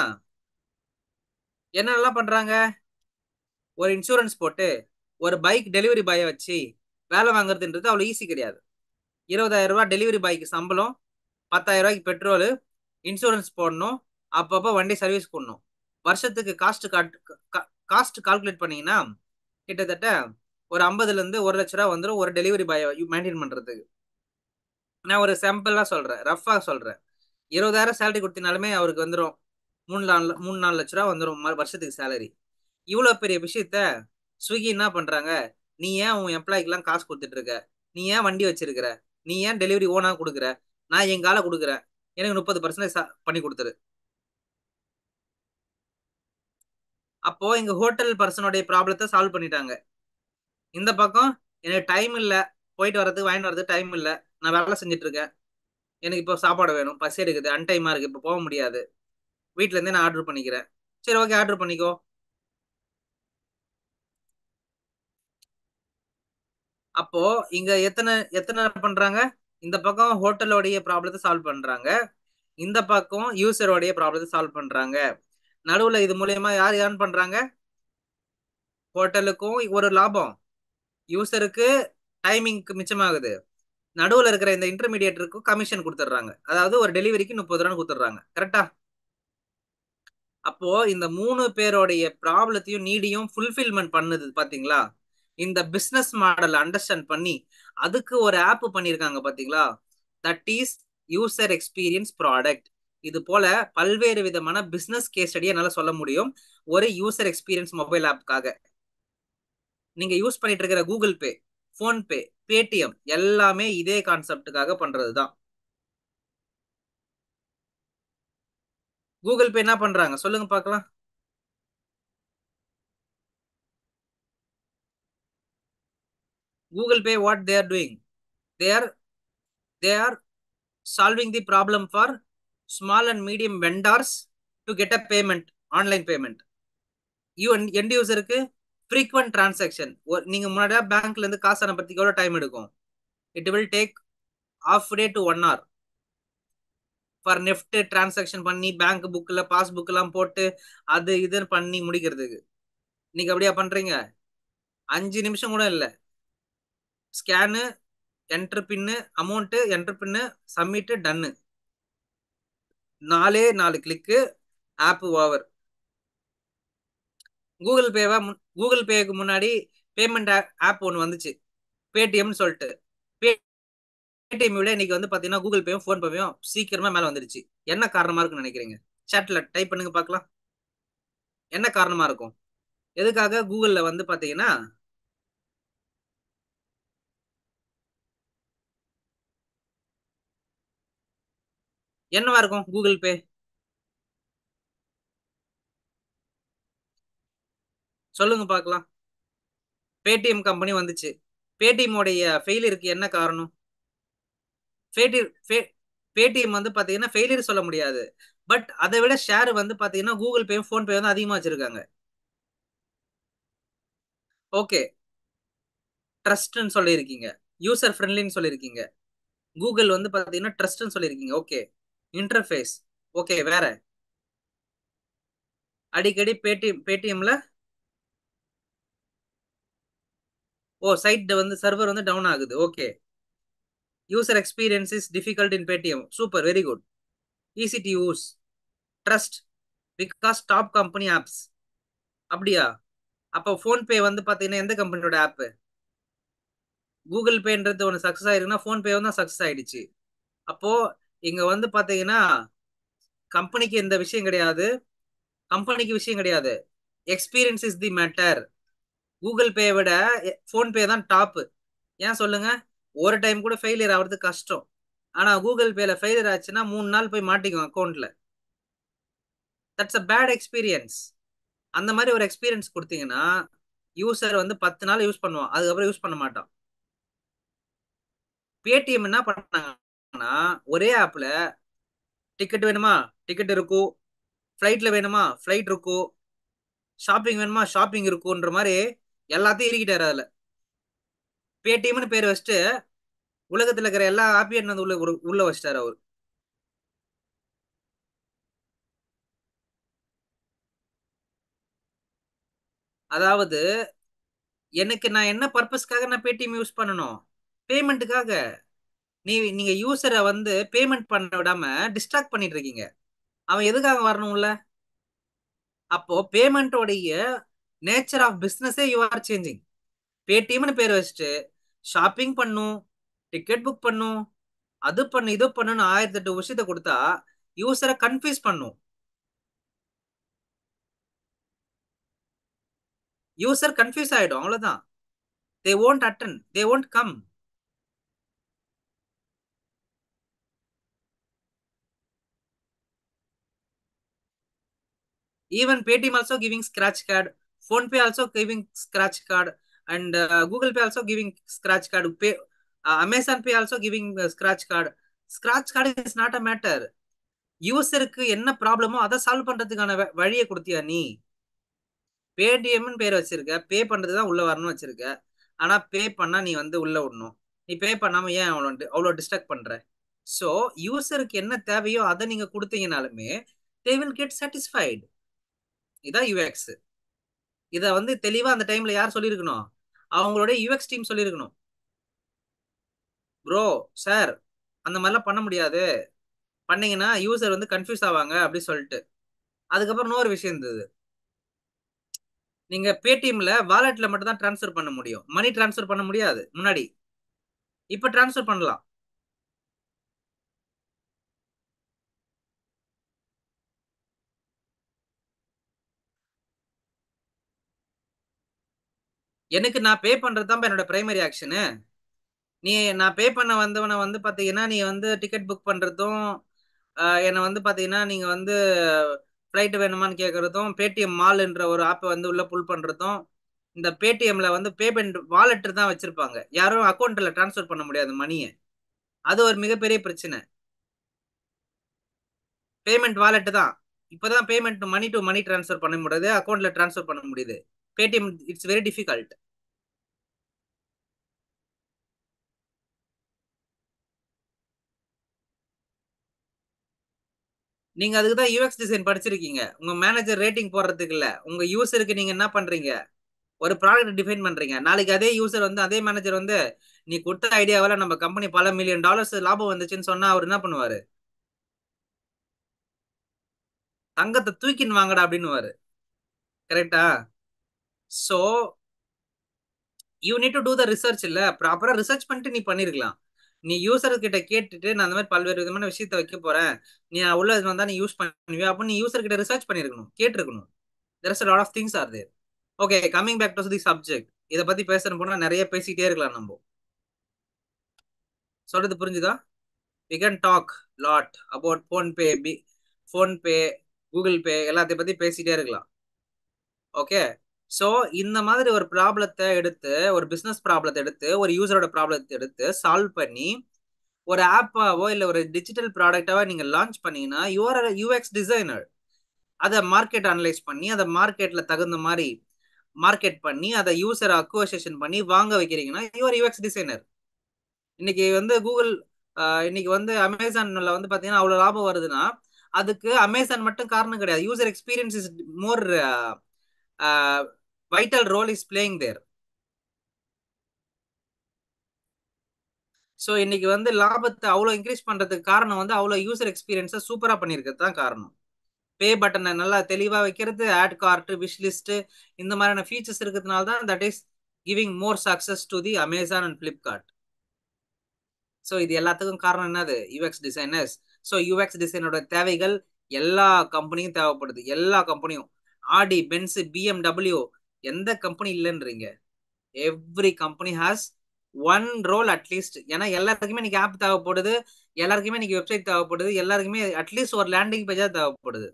Speaker 1: என்னெல்லாம் பண்றாங்க, ஒரு இன்சூரன்ஸ் போட்டு ஒரு பைக் டெலிவரி பாயை வச்சு வேலை வாங்குறதுன்றது அவ்வளவு ஈஸி கிடையாது. 20,000 ரூபாய் டெலிவரி பாய்க்கு சம்பளம், 10,000 ரூபாய்க்கு பெட்ரோல், இன்சூரன்ஸ் போடணும், அப்பப்போ வண்டி சர்வீஸ் பண்ணணும். வருஷத்துக்கு காஸ்ட் கால்குலேட் பண்ணீங்கன்னா கிட்டத்தட்ட ஒரு 50ல இருந்து 1 லட்ச ரூபா வந்துடும் ஒரு டெலிவரி பாயை மெயின்டைன் பண்றதுக்கு. நான் ஒரு சாம்பிளா சொல்றேன், ரஃபா சொல்றேன். 20,000 சேலரி கொடுத்தினாலுமே அவருக்கு வந்துடும் 3-4 லட்ச ரூபா வந்துடும் வருஷத்துக்கு சேலரி. இவ்வளவு பெரிய விஷயத்த ஸ்விக்கி என்ன பண்றாங்க, நீ ஏன் உன் எம்ப்ளாய்க்கு எல்லாம் காசு கொடுத்துட்டு இருக்க, நீ ஏன் வண்டி வச்சிருக்கிற, நீ ஏன் டெலிவரி ஓனா கொடுக்குற, நான் எங்கால கொடுக்குறேன், எனக்கு 30% பண்ணி கொடுத்துரு. அப்போ எங்க ஹோட்டல் பர்சனுடைய ப்ராப்ளத்தை சால்வ் பண்ணிட்டாங்க. இந்த பக்கம் எனக்கு டைம் இல்ல, போயிட்டு வர்றதுக்கு வாங்கிட்டு வரதுக்கு டைம் இல்ல, நான் வேலை செஞ்சுட்டு இருக்கேன், எனக்கு இப்போ சாப்பாடு வேணும், பசி எடுக்குது, அன்டைமா இருக்கு, இப்போ போக முடியாது, வீட்ல இருந்தே நான் ஆர்டர் பண்ணிக்கிறேன். சரி, ஓகே, ஆர்டர் பண்ணிக்கோ. அப்போ இங்க எத்தனை எத்தனை பண்றாங்க, இந்த பக்கம் ஹோட்டலோடைய ப்ராப்ளத்தை சால்வ் பண்றாங்க, இந்த பக்கம் யூசரோடைய ப்ராப்ளத்தை சால்வ் பண்றாங்க. நடுவுல இது மூலியமா யார் ஏர்ன் பண்றாங்க, ஹோட்டலுக்கும் ஒரு லாபம், யூசருக்கு டைமிங்க்கு மிச்சமாகுது, நடுவுல இருக்கிற இந்த இன்டர்மீடியேட்டருக்கும் கமிஷன் கொடுத்துட்றாங்க. அதாவது ஒரு டெலிவரிக்கு 30 ரூபா கொடுத்துட்றாங்க. கரெக்டா? அப்போ இந்த 3 பேருடைய ப்ராப்ளத்தையும் நீடியும் ஃபுல்ஃபில்மெண்ட் பண்ணுது பாத்தீங்களா? இந்த பிசினஸ் மாடல் அண்டர்ஸ்டாண்ட் பண்ணி அதுக்கு ஒரு ஆப் பண்ணிருக்காங்க பாத்தீங்களா? That is user experience product. இது போல பல்வேறு விதமான பிசினஸ் கேஸ் ஸ்டடி என்னால சொல்ல முடியும் ஒரு யூசர் எக்ஸ்பீரியன்ஸ் மொபைல் ஆப்காக. நீங்க யூஸ் பண்ணிட்டு இருக்கிற கூகுள் பே, போன்பே, பேடிஎம் எல்லாமே இதே கான்செப்டுக்காக பண்றதுதான். கூகுள் பே என்ன பண்றாங்க சொல்லுங்க பார்க்கலாம். Google Pay what they are doing, they are they are solving the problem for small and medium vendors to get a payment, online payment. End யூசருக்கு frequent transaction, நீங்க முன்னாடியா பேங்க்ல இருந்து காசு அனுப்புறதுக்கு எவ்வளவு டைம் எடுக்கும், it will take half day to 1 hour for NEFT transaction பண்ணி bank புக்ல பாஸ்புக் எல்லாம் போட்டு அது இதுன்னு பண்ணி முடிக்கிறதுக்கு. நீங்க அப்படியா பண்றீங்க? 5 நிமிஷம் கூட இல்ல, scan, enter pin, amount enter pin, submit, done, 4 click, app over. Google பேவா, கூகுள் பேக்கு முன்னாடி பேமெண்ட் ஆப் ஒன்று வந்துச்சு, பேடிஎம்னு சொல்லிட்டு. பேடிஎம் விட இன்னைக்கு வந்து பாத்தீங்கன்னா கூகுள் பேயும் போன் பேயும் சீக்கிரமா மேல வந்துருச்சு. என்ன காரணமா இருக்குன்னு நினைக்கிறீங்க? சாட்ல டைப் பண்ணுங்க பார்க்கலாம். என்ன காரணமா இருக்கும்? எதுக்காக கூகுள்ல வந்து பாத்தீங்கன்னா என்னவா இருக்கும் கூகுள் பே? சொல்லுங்க பார்க்கலாம். பேடிஎம் கம்பெனி வந்துச்சு, பேடிஎம் உடைய ஃபெயிலியருக்கு என்ன காரணம்? பேடிஎம் வந்து பாத்தீங்கன்னா ஃபெயிலியர் சொல்ல முடியாது, பட் அதை விட ஷேர் வந்து பாத்தீங்கன்னா கூகுள் பே போன் பே வந்து அதிகமா வச்சிருக்காங்க. ஓகே, ட்ரஸ்ட்னு சொல்லியிருக்கீங்க, யூசர் ஃப்ரெண்ட்லின்னு சொல்லியிருக்கீங்க, கூகுள் வந்து பாத்தீங்கன்னா ட்ரஸ்ட்னு சொல்லியிருக்கீங்க. ஓகே, இன்டர்ஃபேஸ் ஓகே, வேற? அடிக்கடி பேடிஎம்ல சைட் வந்து சர்வர் வந்து டவுன் ஆகுது. Okay, user experience is difficult in Paytm. Super, very good. Easy to use, trust because top company apps. அப்படியா? அப்போ போன் பே வந்து பாத்தீங்கன்னா எந்த கம்பெனியோட ஆப்? கூகுள் பேன்றது ஒன்று சக்ஸஸ் ஆயிருக்குன்னா ஃபோன் பே தான் சக்ஸஸ் ஆயிடுச்சு. அப்போ இங்க வந்து பாத்தீங்கன்னா கம்பெனிக்கு இந்த விஷயம் கிடையாது, கம்பெனிக்கு விஷயம் கிடையாது. Experience is the matter. Google Pay விட ஃபோன் பே தான் டாப். ஏன் சொல்லுங்க? ஒரு டைம் கூட ஃபெயிலியர் ஆகிறது கஷ்டம். ஆனா கூகுள் பேல ஃபெயிலியர் ஆச்சுன்னா 3 நாள் போய் மாட்டிக்கும் அக்கௌண்ட்ல. That's a bad experience. அந்த மாதிரி ஒரு எக்ஸ்பீரியன்ஸ் கொடுத்தீங்கன்னா யூசர் வந்து 10 நாள் யூஸ் பண்ணுவான், அதுக்கப்புறம் யூஸ் பண்ண மாட்டான். பேடிஎம் என்ன பண்ணாங்கன்னா ஒரே ஆப்ல டிக்கெட் வேணுமா டிக்கெட் இருக்கும், ஃபிளைட்ல வேணுமா ஃபிளைட் இருக்கும், ஷாப்பிங் வேணுமா ஷாப்பிங் இருக்கும்ன்ற மாதிரி எல்லாத்தையும் இருக்கிட்டாரு அதுல. பேடிஎம்னு பேர் வச்சுட்டு உலகத்துல இருக்கிற எல்லா ஆப்பையும் வந்து உள்ள உள்ள வச்சிட்டாரு அவர். அதாவது எனக்கு நான் என்ன பர்பஸ்க்காக நான் பேடிஎம் யூஸ் பண்ணணும்? பேமெண்ட்டுக்காக. நீங்க யூசரை வந்து பேமெண்ட் பண்ண விடாம டிஸ்ட்ராக்ட் பண்ணிட்டு இருக்கீங்க. அவன் எதுக்காக வரணும்ல? அப்போ பேமெண்டோடைய நேச்சர் ஆஃப் பிசினஸே யூ ஆர் சேஞ்சிங். பேடிஎம்னு பேர் வச்சுட்டு ஷாப்பிங் பண்ணும், டிக்கெட் புக் பண்ணும், அது பண்ணு இது பண்ணுன்னு 1008 விஷயத்த கொடுத்தா யூசரை கன்ஃபியூஸ் பண்ணும். யூசர் கன்ஃபியூஸ் ஆயிடும், அவ்வளவுதான். தே won't attend, they won't come. Even Paytm also giving scratch card, Phone Pay also giving scratch card, and Google Pay also giving scratch card. Amazon Pay also giving scratch card. Scratch card is not a matter. யூசருக்கு என்ன ப்ராப்ளமோ அதை solve பண்றதுக்கான வழியை கொடுத்தியா நீ? பேடிஎம்னு பேர் வச்சிருக்க, பே பண்றது தான் உள்ள வரணும்னு வச்சிருக்க. ஆனா பே பண்ணா நீ வந்து உள்ள விடணும். நீ பே பண்ணாம ஏன் அவ்வளோ டிஸ்ட்ராக்ட் பண்ற? ஸோ யூசருக்கு என்ன தேவையோ அதை நீங்க கொடுத்தீங்கனாலுமே தே வில் கெட் சாட்டிஸ்ஃபைடு. இதான் யூஎக்ஸ். இத வந்து தெளிவா அந்த டைம்ல யார் சொல்லியிருக்கணும்? அவங்களோட யூஎக்ஸ் டீம் சொல்லியிருக்கணும். ப்ரோ, சார், அந்த மாதிரிலாம் பண்ண முடியாது, பண்ணீங்கன்னா யூசர் வந்து கன்ஃபியூஸ் ஆவாங்க அப்படி சொல்லிட்டு. அதுக்கப்புறம் இன்னொரு விஷயம் இருந்தது. நீங்க பேடிஎம்ல வாலெட்ல மட்டும் தான் டிரான்ஸ்ஃபர் பண்ண முடியும், மணி டிரான்ஸ்ஃபர் பண்ண முடியாது முன்னாடி. இப்ப டிரான்ஸ்ஃபர் பண்ணலாம். எனக்கு நான் பே பண்றது தான் என்னோட பிரைமரி ஆக்ஷனு. நீ நான் பே பண்ண வந்தவனை வந்து பாத்தீங்கன்னா நீ வந்து டிக்கெட் புக் பண்றதும், என்னை வந்து பாத்தீங்கன்னா நீங்க வந்து ஃபிளைட் வேணுமான்னு கேட்கறதும், பேடிஎம் மால்ன்ற ஒரு ஆப்பை வந்து உள்ள புல் பண்றதும், இந்த பேடிஎம்ல வந்து பேமெண்ட் வாலெட் தான் வச்சிருப்பாங்க, யாரும் அக்கௌண்ட்ல டிரான்ஸ்ஃபர் பண்ண முடியாது மணியை. அது ஒரு மிகப்பெரிய பிரச்சனை. பேமெண்ட் வாலெட் தான். இப்பதான் payment money to money transfer பண்ண முடியாது, அக்கௌண்ட்ல டிரான்ஸ்ஃபர் பண்ண முடியுது. Paytm it's very difficult. நீங்க அதுக்கு தான் யூஎக்ஸ் டிசைன் படிச்சிருக்கீங்க, உங்க மேனேஜர் ரேட்டிங் போடுறதுக்கு இல்ல. உங்க யூசருக்கு நீங்க என்ன பண்றீங்க? ஒரு ப்ராடக்ட் டிஃபைன் பண்றீங்க. நாளைக்கு அதே யூசர் வந்து அதே மேனேஜர் வந்து நீ கொடுத்த ஐடியாவால நம்ம கம்பெனி பல மில்லியன் டாலர்ஸ் லாபம் வந்துச்சுன்னு சொன்னா அவர் என்ன பண்ணுவாரு? தங்கத்தை தூக்கின்னு வாங்கடா அப்படின்னு. கரெக்டா? So you need to do the research. இல்ல ப்ராப்பரா ரிசர்ச் பண்ணிட்டு நீ பண்ணிருக்கலாம். நீ யூசர் கிட்ட கேட்டுட்டு நான் அந்த மாதிரி பல்வேறு விதமான விஷயத்த வைக்க போறேன், நீ உள்ள வந்தா நீ யூஸ் பண்ணுவியா அப்படின்னு நீ யூசர் கிட்ட ரிசர்ச் பண்ணிருக்கணும், கேட்டிருக்கணும். There is a lot of things are there. Okay, coming back to the subject. இத பத்தி பேசணும் போனா நிறைய பேசிட்டே இருக்கலாம் நம்ம. சொல்றது புரிஞ்சுதா? We can talk lot about phone pay, Google Pay எல்லாத்தையும் பத்தி பேசிட்டே இருக்கலாம். ஓகே. சோ இந்த மாதிரி ஒரு ப்ராப்ளத்தை எடுத்து, ஒரு பிசினஸ் ப்ராப்ளத்தை எடுத்து, ஒரு யூசரோட ப்ராப்ளத்தை எடுத்து சால்வ் பண்ணி ஒரு ஆப்பாவோ இல்ல ஒரு டிஜிட்டல் ப்ராடக்டாவோ நீங்க லான்ச் பண்ணீங்கன்னா யூ ஆர் யூஎக்ஸ் டிசைனர். அதை மார்க்கெட் அனலைஸ் பண்ணி அதை மார்க்கெட்ல தகுந்த மாதிரி மார்க்கெட் பண்ணி அதை யூசர் அக்வசேஷன் பண்ணி வாங்க வைக்கிறீங்கன்னா யூஆர் யூஎக்ஸ் டிசைனர். இன்னைக்கு வந்து கூகுள், இன்னைக்கு வந்து அமேசான்ல வந்து பாத்தீங்கன்னா அவ்வளவு லாபம் வருதுன்னா அதுக்கு அமேசான் மட்டும் காரணம் கிடையாது. User experience is more vital role is playing there. So இன்னைக்கு வந்து லாபத்தை அவ்வளோ இன்க்ரீஸ் பண்றதுக்கு காரணம் வந்து அவ்வளோ யூசர் எக்ஸ்பீரியன்ஸை சூப்பரா பண்ணியிருக்கிறது தான் காரணம். பே பட்டனை நல்லா தெளிவா வைக்கிறது, ஆட் கார்ட், விஷ் லிஸ்ட், இந்த மாதிரியான ஃபீச்சர்ஸ் இருக்கிறதுனால தான் that is giving more success to the Amazon and Flipkart. So இது எல்லாத்துக்கும் காரணம் என்னது? UX designers. ஸோ யூஎக்ஸ் டிசைனோட தேவைகள் எல்லா கம்பெனியும் தேவைப்படுது. எல்லா கம்பெனியும், ஆடி, பென்ஸ், பிஎம்டபிள்யூ, எந்த கம்பெனி இல்லைன்றீங்க? Every company has one role at least. ஏன்னா எல்லாருக்குமே இன்னைக்கு ஆப் தேவைப்படுது, எல்லாருக்குமே இன்னைக்கு வெப்சைட் தேவைப்படுது, எல்லாருக்குமே அட்லீஸ்ட் ஒரு லேண்டிங் பேஜா தேவைப்படுது.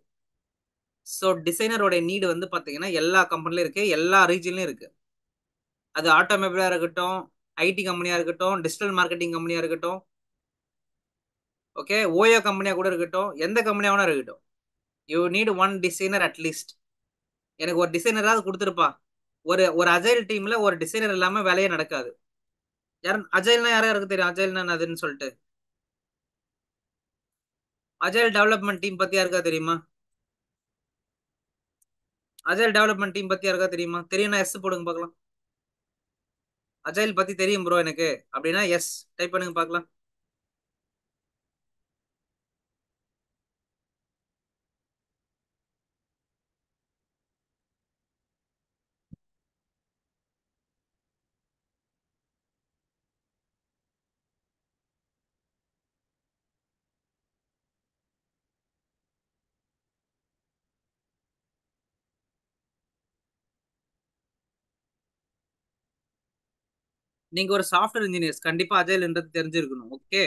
Speaker 1: ஸோ டிசைனரோட நீடு வந்து பாத்தீங்கன்னா எல்லா கம்பெனிலும் இருக்கு, எல்லா ரீஜன்லயும் இருக்கு. அது ஆட்டோமொபைலா இருக்கட்டும், ஐடி கம்பெனியா இருக்கட்டும், டிஜிட்டல் மார்க்கெட்டிங் கம்பெனியா இருக்கட்டும், ஓகே, ஓயோ கம்பெனியா கூட இருக்கட்டும், எந்த கம்பெனியா வேணா இருக்கட்டும், you need one designer at least. எனக்கு ஒரு டிசைனராவது கொடுத்துருப்பா. ஒரு ஒரு அஜைல் டீம்ல ஒரு டிசைனர் இல்லாம வேலையே நடக்காது. யார் அஜைல்னா யாரா இருக்கு தெரியும்? அஜைல்னா அதுன்னு சொல்லிட்டு அஜைல் டெவலப்மெண்ட் டீம் பத்தி யாருக்கா தெரியுமா? அஜைல் டெவலப்மெண்ட் டீம் பத்தி யாருக்கா தெரியுமா? தெரியும்னா எஸ் போடுங்க பார்க்கலாம். அஜைல் பத்தி தெரியும் ப்ரோ எனக்கு அப்படின்னா எஸ் டைப் பண்ணுங்க பார்க்கலாம். நீங்க ஒரு சாஃப்ட்வேர் இன்ஜினியர்ஸ், கண்டிப்பா அஜைல்ன்றது தெரிஞ்சிருக்கணும். ஓகே,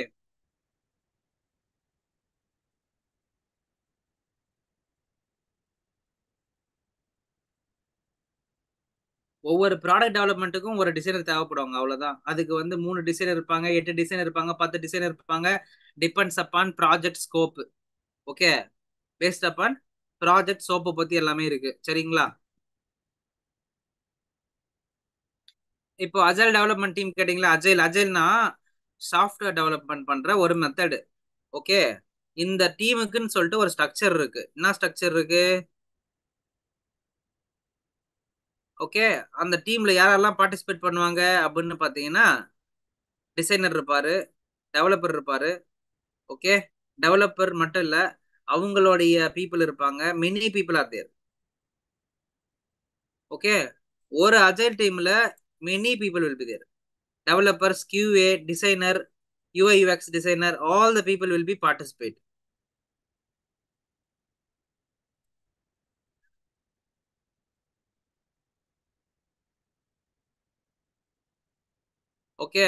Speaker 1: ஒவ்வொரு ப்ராடக்ட் டெவலப்மெண்ட்டுக்கும் ஒரு டிசைனர் தேவைப்படுவாங்க, அவ்வளவுதான். அதுக்கு வந்து 3 டிசைனர் இருப்பாங்க, 8 டிசைனர் இருப்பாங்க, 10 டிசைனர் இருப்பாங்க. Depends upon project scope. Okay, based upon project ஸ்கோப்பை பத்தி எல்லாமே இருக்கு, சரிங்களா? இப்போ அஜைல் டெவலப்மெண்ட் டீம் கேட்டீங்களா? அஜைல்னா சாஃப்ட்வேர் டெவலப்மெண்ட் பண்ற ஒரு மெத்தடு. ஓகே, இந்த டீமுக்குன்னு சொல்லிட்டு ஒரு ஸ்ட்ரக்சர் இருக்கு. என்ன ஸ்ட்ரக்சர் இருக்கு? ஓகே, அந்த டீம்ல யாரெல்லாம் பார்ட்டிசிபேட் பண்ணுவாங்க அப்படின்னு பாத்தீங்கன்னா, டிசைனர் இருப்பாரு, டெவலப்பர் இருப்பாரு. ஓகே, டெவலப்பர் மட்டும் இல்ல, அவங்களுடைய பீப்புள் இருப்பாங்க. Many people are there. Okay, ஒரு அஜைல் டீம்ல many people will be there. Developers, QA, designer, UI UX designer, all the people will be participate. Okay,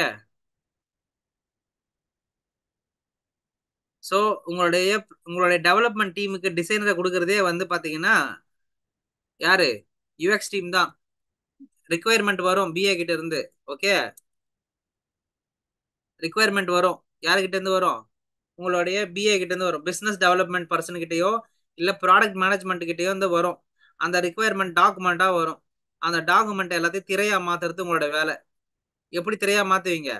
Speaker 1: so உங்களுடைய உங்களுடைய டெவலப்மெண்ட் டீமுக்கு டிசைனரை கொடுக்கறதே வந்து பாத்தீங்கன்னா யாரு? யூஎக்ஸ் டீம் தான். ரிக்குவயர்மெண்ட் வரும் பிஏ கிட்ட இருந்து. ஓகே, ரிக்குவயர்மெண்ட் வரும். யாருகிட்ட இருந்து வரும்? உங்களுடைய பிஏ கிட்ட இருந்து வரும். பிசினஸ் டெவலப்மெண்ட் பர்சன் கிட்டயோ இல்ல ப்ராடக்ட் மேனேஜ்மெண்ட் கிட்டயோ இருந்து வரும். அந்த ரிக்குவயர்மெண்ட் டாக்குமெண்டா வரும். அந்த டாக்குமெண்ட் எல்லாத்தையும் திரையா மாத்துறது உங்களோட வேலை. எப்படி திரையா மாத்துவீங்க?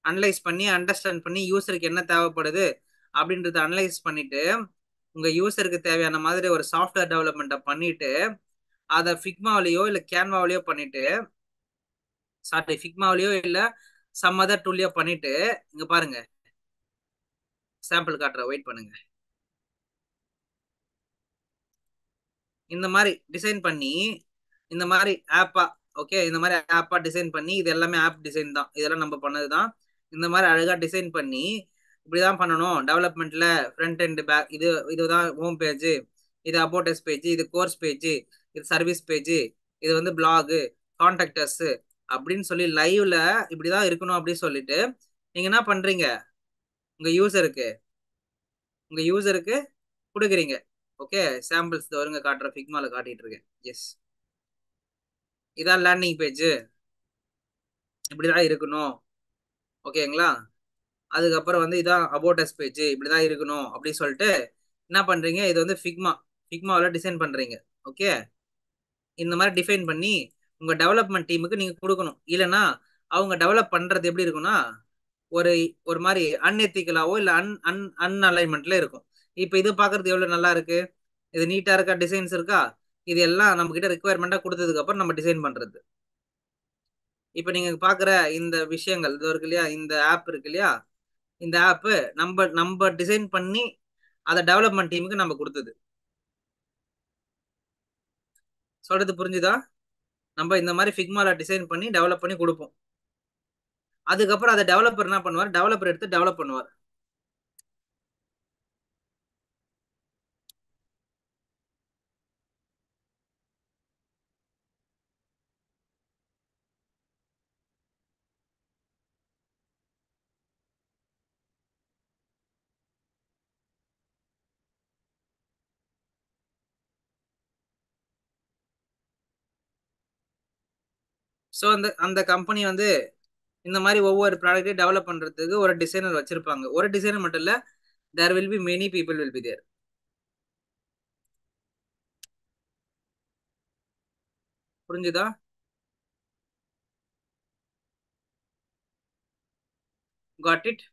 Speaker 1: அனலைஸ் பண்ணி அண்டர்ஸ்டாண்ட் பண்ணி யூசருக்கு என்ன தேவைப்படுது அப்படின்றத அனலைஸ் பண்ணிட்டு உங்க யூசருக்கு தேவையான மாதிரி ஒரு சாஃப்ட்வேர் டெவலப்மெண்ட்டை பண்ணிட்டு அதை ஃபிக்மாவிலையோ இல்ல கேன்வாவிலையோ பண்ணிட்டு, சாரி ஃபிக்மாவிலையோ இல்ல சம் அதர் டூல்லையோ பண்ணிட்டு, இங்க பாருங்க சாம்பிள் காட்டுற, வெயிட் பண்ணுங்க. இந்த மாதிரி டிசைன் பண்ணி இந்த மாதிரி ஆப்பா, ஓகே, இந்த மாதிரி ஆப்பா டிசைன் பண்ணி, இது எல்லாமே ஆப் டிசைன் தான், இதெல்லாம் நம்ம பண்ணதுதான். இந்த மாதிரி அழகா டிசைன் பண்ணி இப்படிதான் பண்ணணும் டெவலப்மெண்ட்ல. ஃப்ரண்ட் அண்ட் பேக், இதுதான் ஹோம் பேஜ், இது அபோட்டஸ் பேஜ், இது கோர்ஸ் பேஜ், இது சர்வீஸ் பேஜ், இது வந்து பிளாக், கான்டாக்டர்ஸ் அப்படின்னு சொல்லி லைவ்ல இப்படிதான் இருக்கணும் அப்படின்னு சொல்லிட்டு நீங்க என்ன பண்றீங்க? உங்க யூசருக்கு உங்க யூசருக்கு கொடுக்குறீங்க. ஓகே, சாம்பிள்ஸ் வருங்க காட்டுற, ஃபிக்மால காட்டிட்டு இருக்கேன். எஸ், இதான் லேண்டிங் பேஜ், இப்படிதான் இருக்கணும். ஓகேங்களா? அதுக்கப்புறம் வந்து இதான் அபோட்டஸ் பேஜ், இப்படிதான் இருக்கணும் அப்படின்னு சொல்லிட்டு என்ன பண்றீங்க? இது வந்து ஃபிக்மாவில் டிசைன் பண்றீங்க. ஓகே, இந்த மாதிரி டிஃபைன் பண்ணி உங்க டெவலப்மெண்ட் டீமுக்கு நீங்க கொடுக்கணும். இல்லைன்னா அவங்க டெவலப் பண்றது எப்படி இருக்கும்னா ஒரு ஒரு மாதிரி அன்எத்திக்கலாவோ இல்ல அன்அலைன்மெண்ட்ல இருக்கும். இப்ப இது பாக்குறது எவ்வளவு நல்லா இருக்கு, இது நீட்டா இருக்கா, டிசைன்ஸ் இருக்கா, இது எல்லாம் நம்ம கிட்ட ரிக்குவயர்மெண்டா கொடுத்ததுக்கு அப்புறம் நம்ம டிசைன் பண்றது. இப்ப நீங்க பாக்குற இந்த விஷயங்கள் இது இருக்கு இல்லையா, இந்த ஆப் இருக்கு இல்லையா, இந்த ஆப் நம்ம நம்ம டிசைன் பண்ணி அதை டெவலப்மெண்ட் டீமுக்கு நம்ம கொடுத்தது. சொல்றது புரிஞ்சுதா? நம்ம இந்த மாதிரி ஃபிக்மால டிசைன் பண்ணி டெவலப் பண்ணி கொடுப்போம். அதுக்கப்புறம் அதை டெவலப்பர் என்ன பண்ணுவார், டெவலப்பர் எடுத்து டெவலப் பண்ணுவார். ஸோ அந்த அந்த கம்பெனி வந்து இந்த மாதிரி ஒவ்வொரு ப்ராடக்ட்டையும் டெவலப் பண்றதுக்கு ஒரு டிசைனர் வச்சிருப்பாங்க. ஒரு டிசைனர் மட்டும் இல்ல, there will be many people will be there. புரிஞ்சுதா? Got it?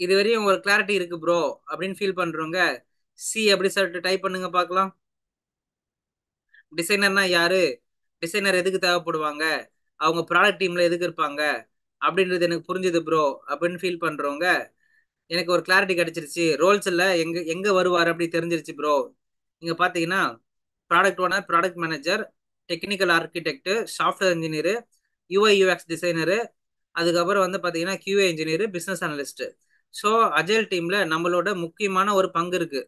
Speaker 1: இது வரையும் ஒரு கிளாரிட்டி இருக்கு ப்ரோ அப்படின்னு ஃபீல் பண்றவங்க சி அப்படி சொல்லிட்டு டைப் பண்ணுங்க பார்க்கலாம். டிசைனர்னா யாரு, டிசைனர் எதுக்கு தேவைப்படுவாங்க, அவங்க ப்ராடக்ட் டீம்ல எதுக்கு இருப்பாங்க அப்படின்றது எனக்கு புரிஞ்சுது ப்ரோ அப்படின்னு ஃபீல் பண்றவங்க எனக்கு ஒரு கிளாரிட்டி கிடைச்சிருச்சு. ரோல்ஸ் இல்ல எங்க எங்க வருவார் அப்படி தெரிஞ்சிருச்சு ப்ரோ. நீங்க பாத்தீங்கன்னா product owner, product manager, technical architect, software engineer, UI UX designer, அதுக்கப்புறம் வந்து பாத்தீங்கன்னா QA engineer, business analyst. So agile டீம்ல நம்மளோட முக்கியமான ஒரு பங்கு இருக்கு.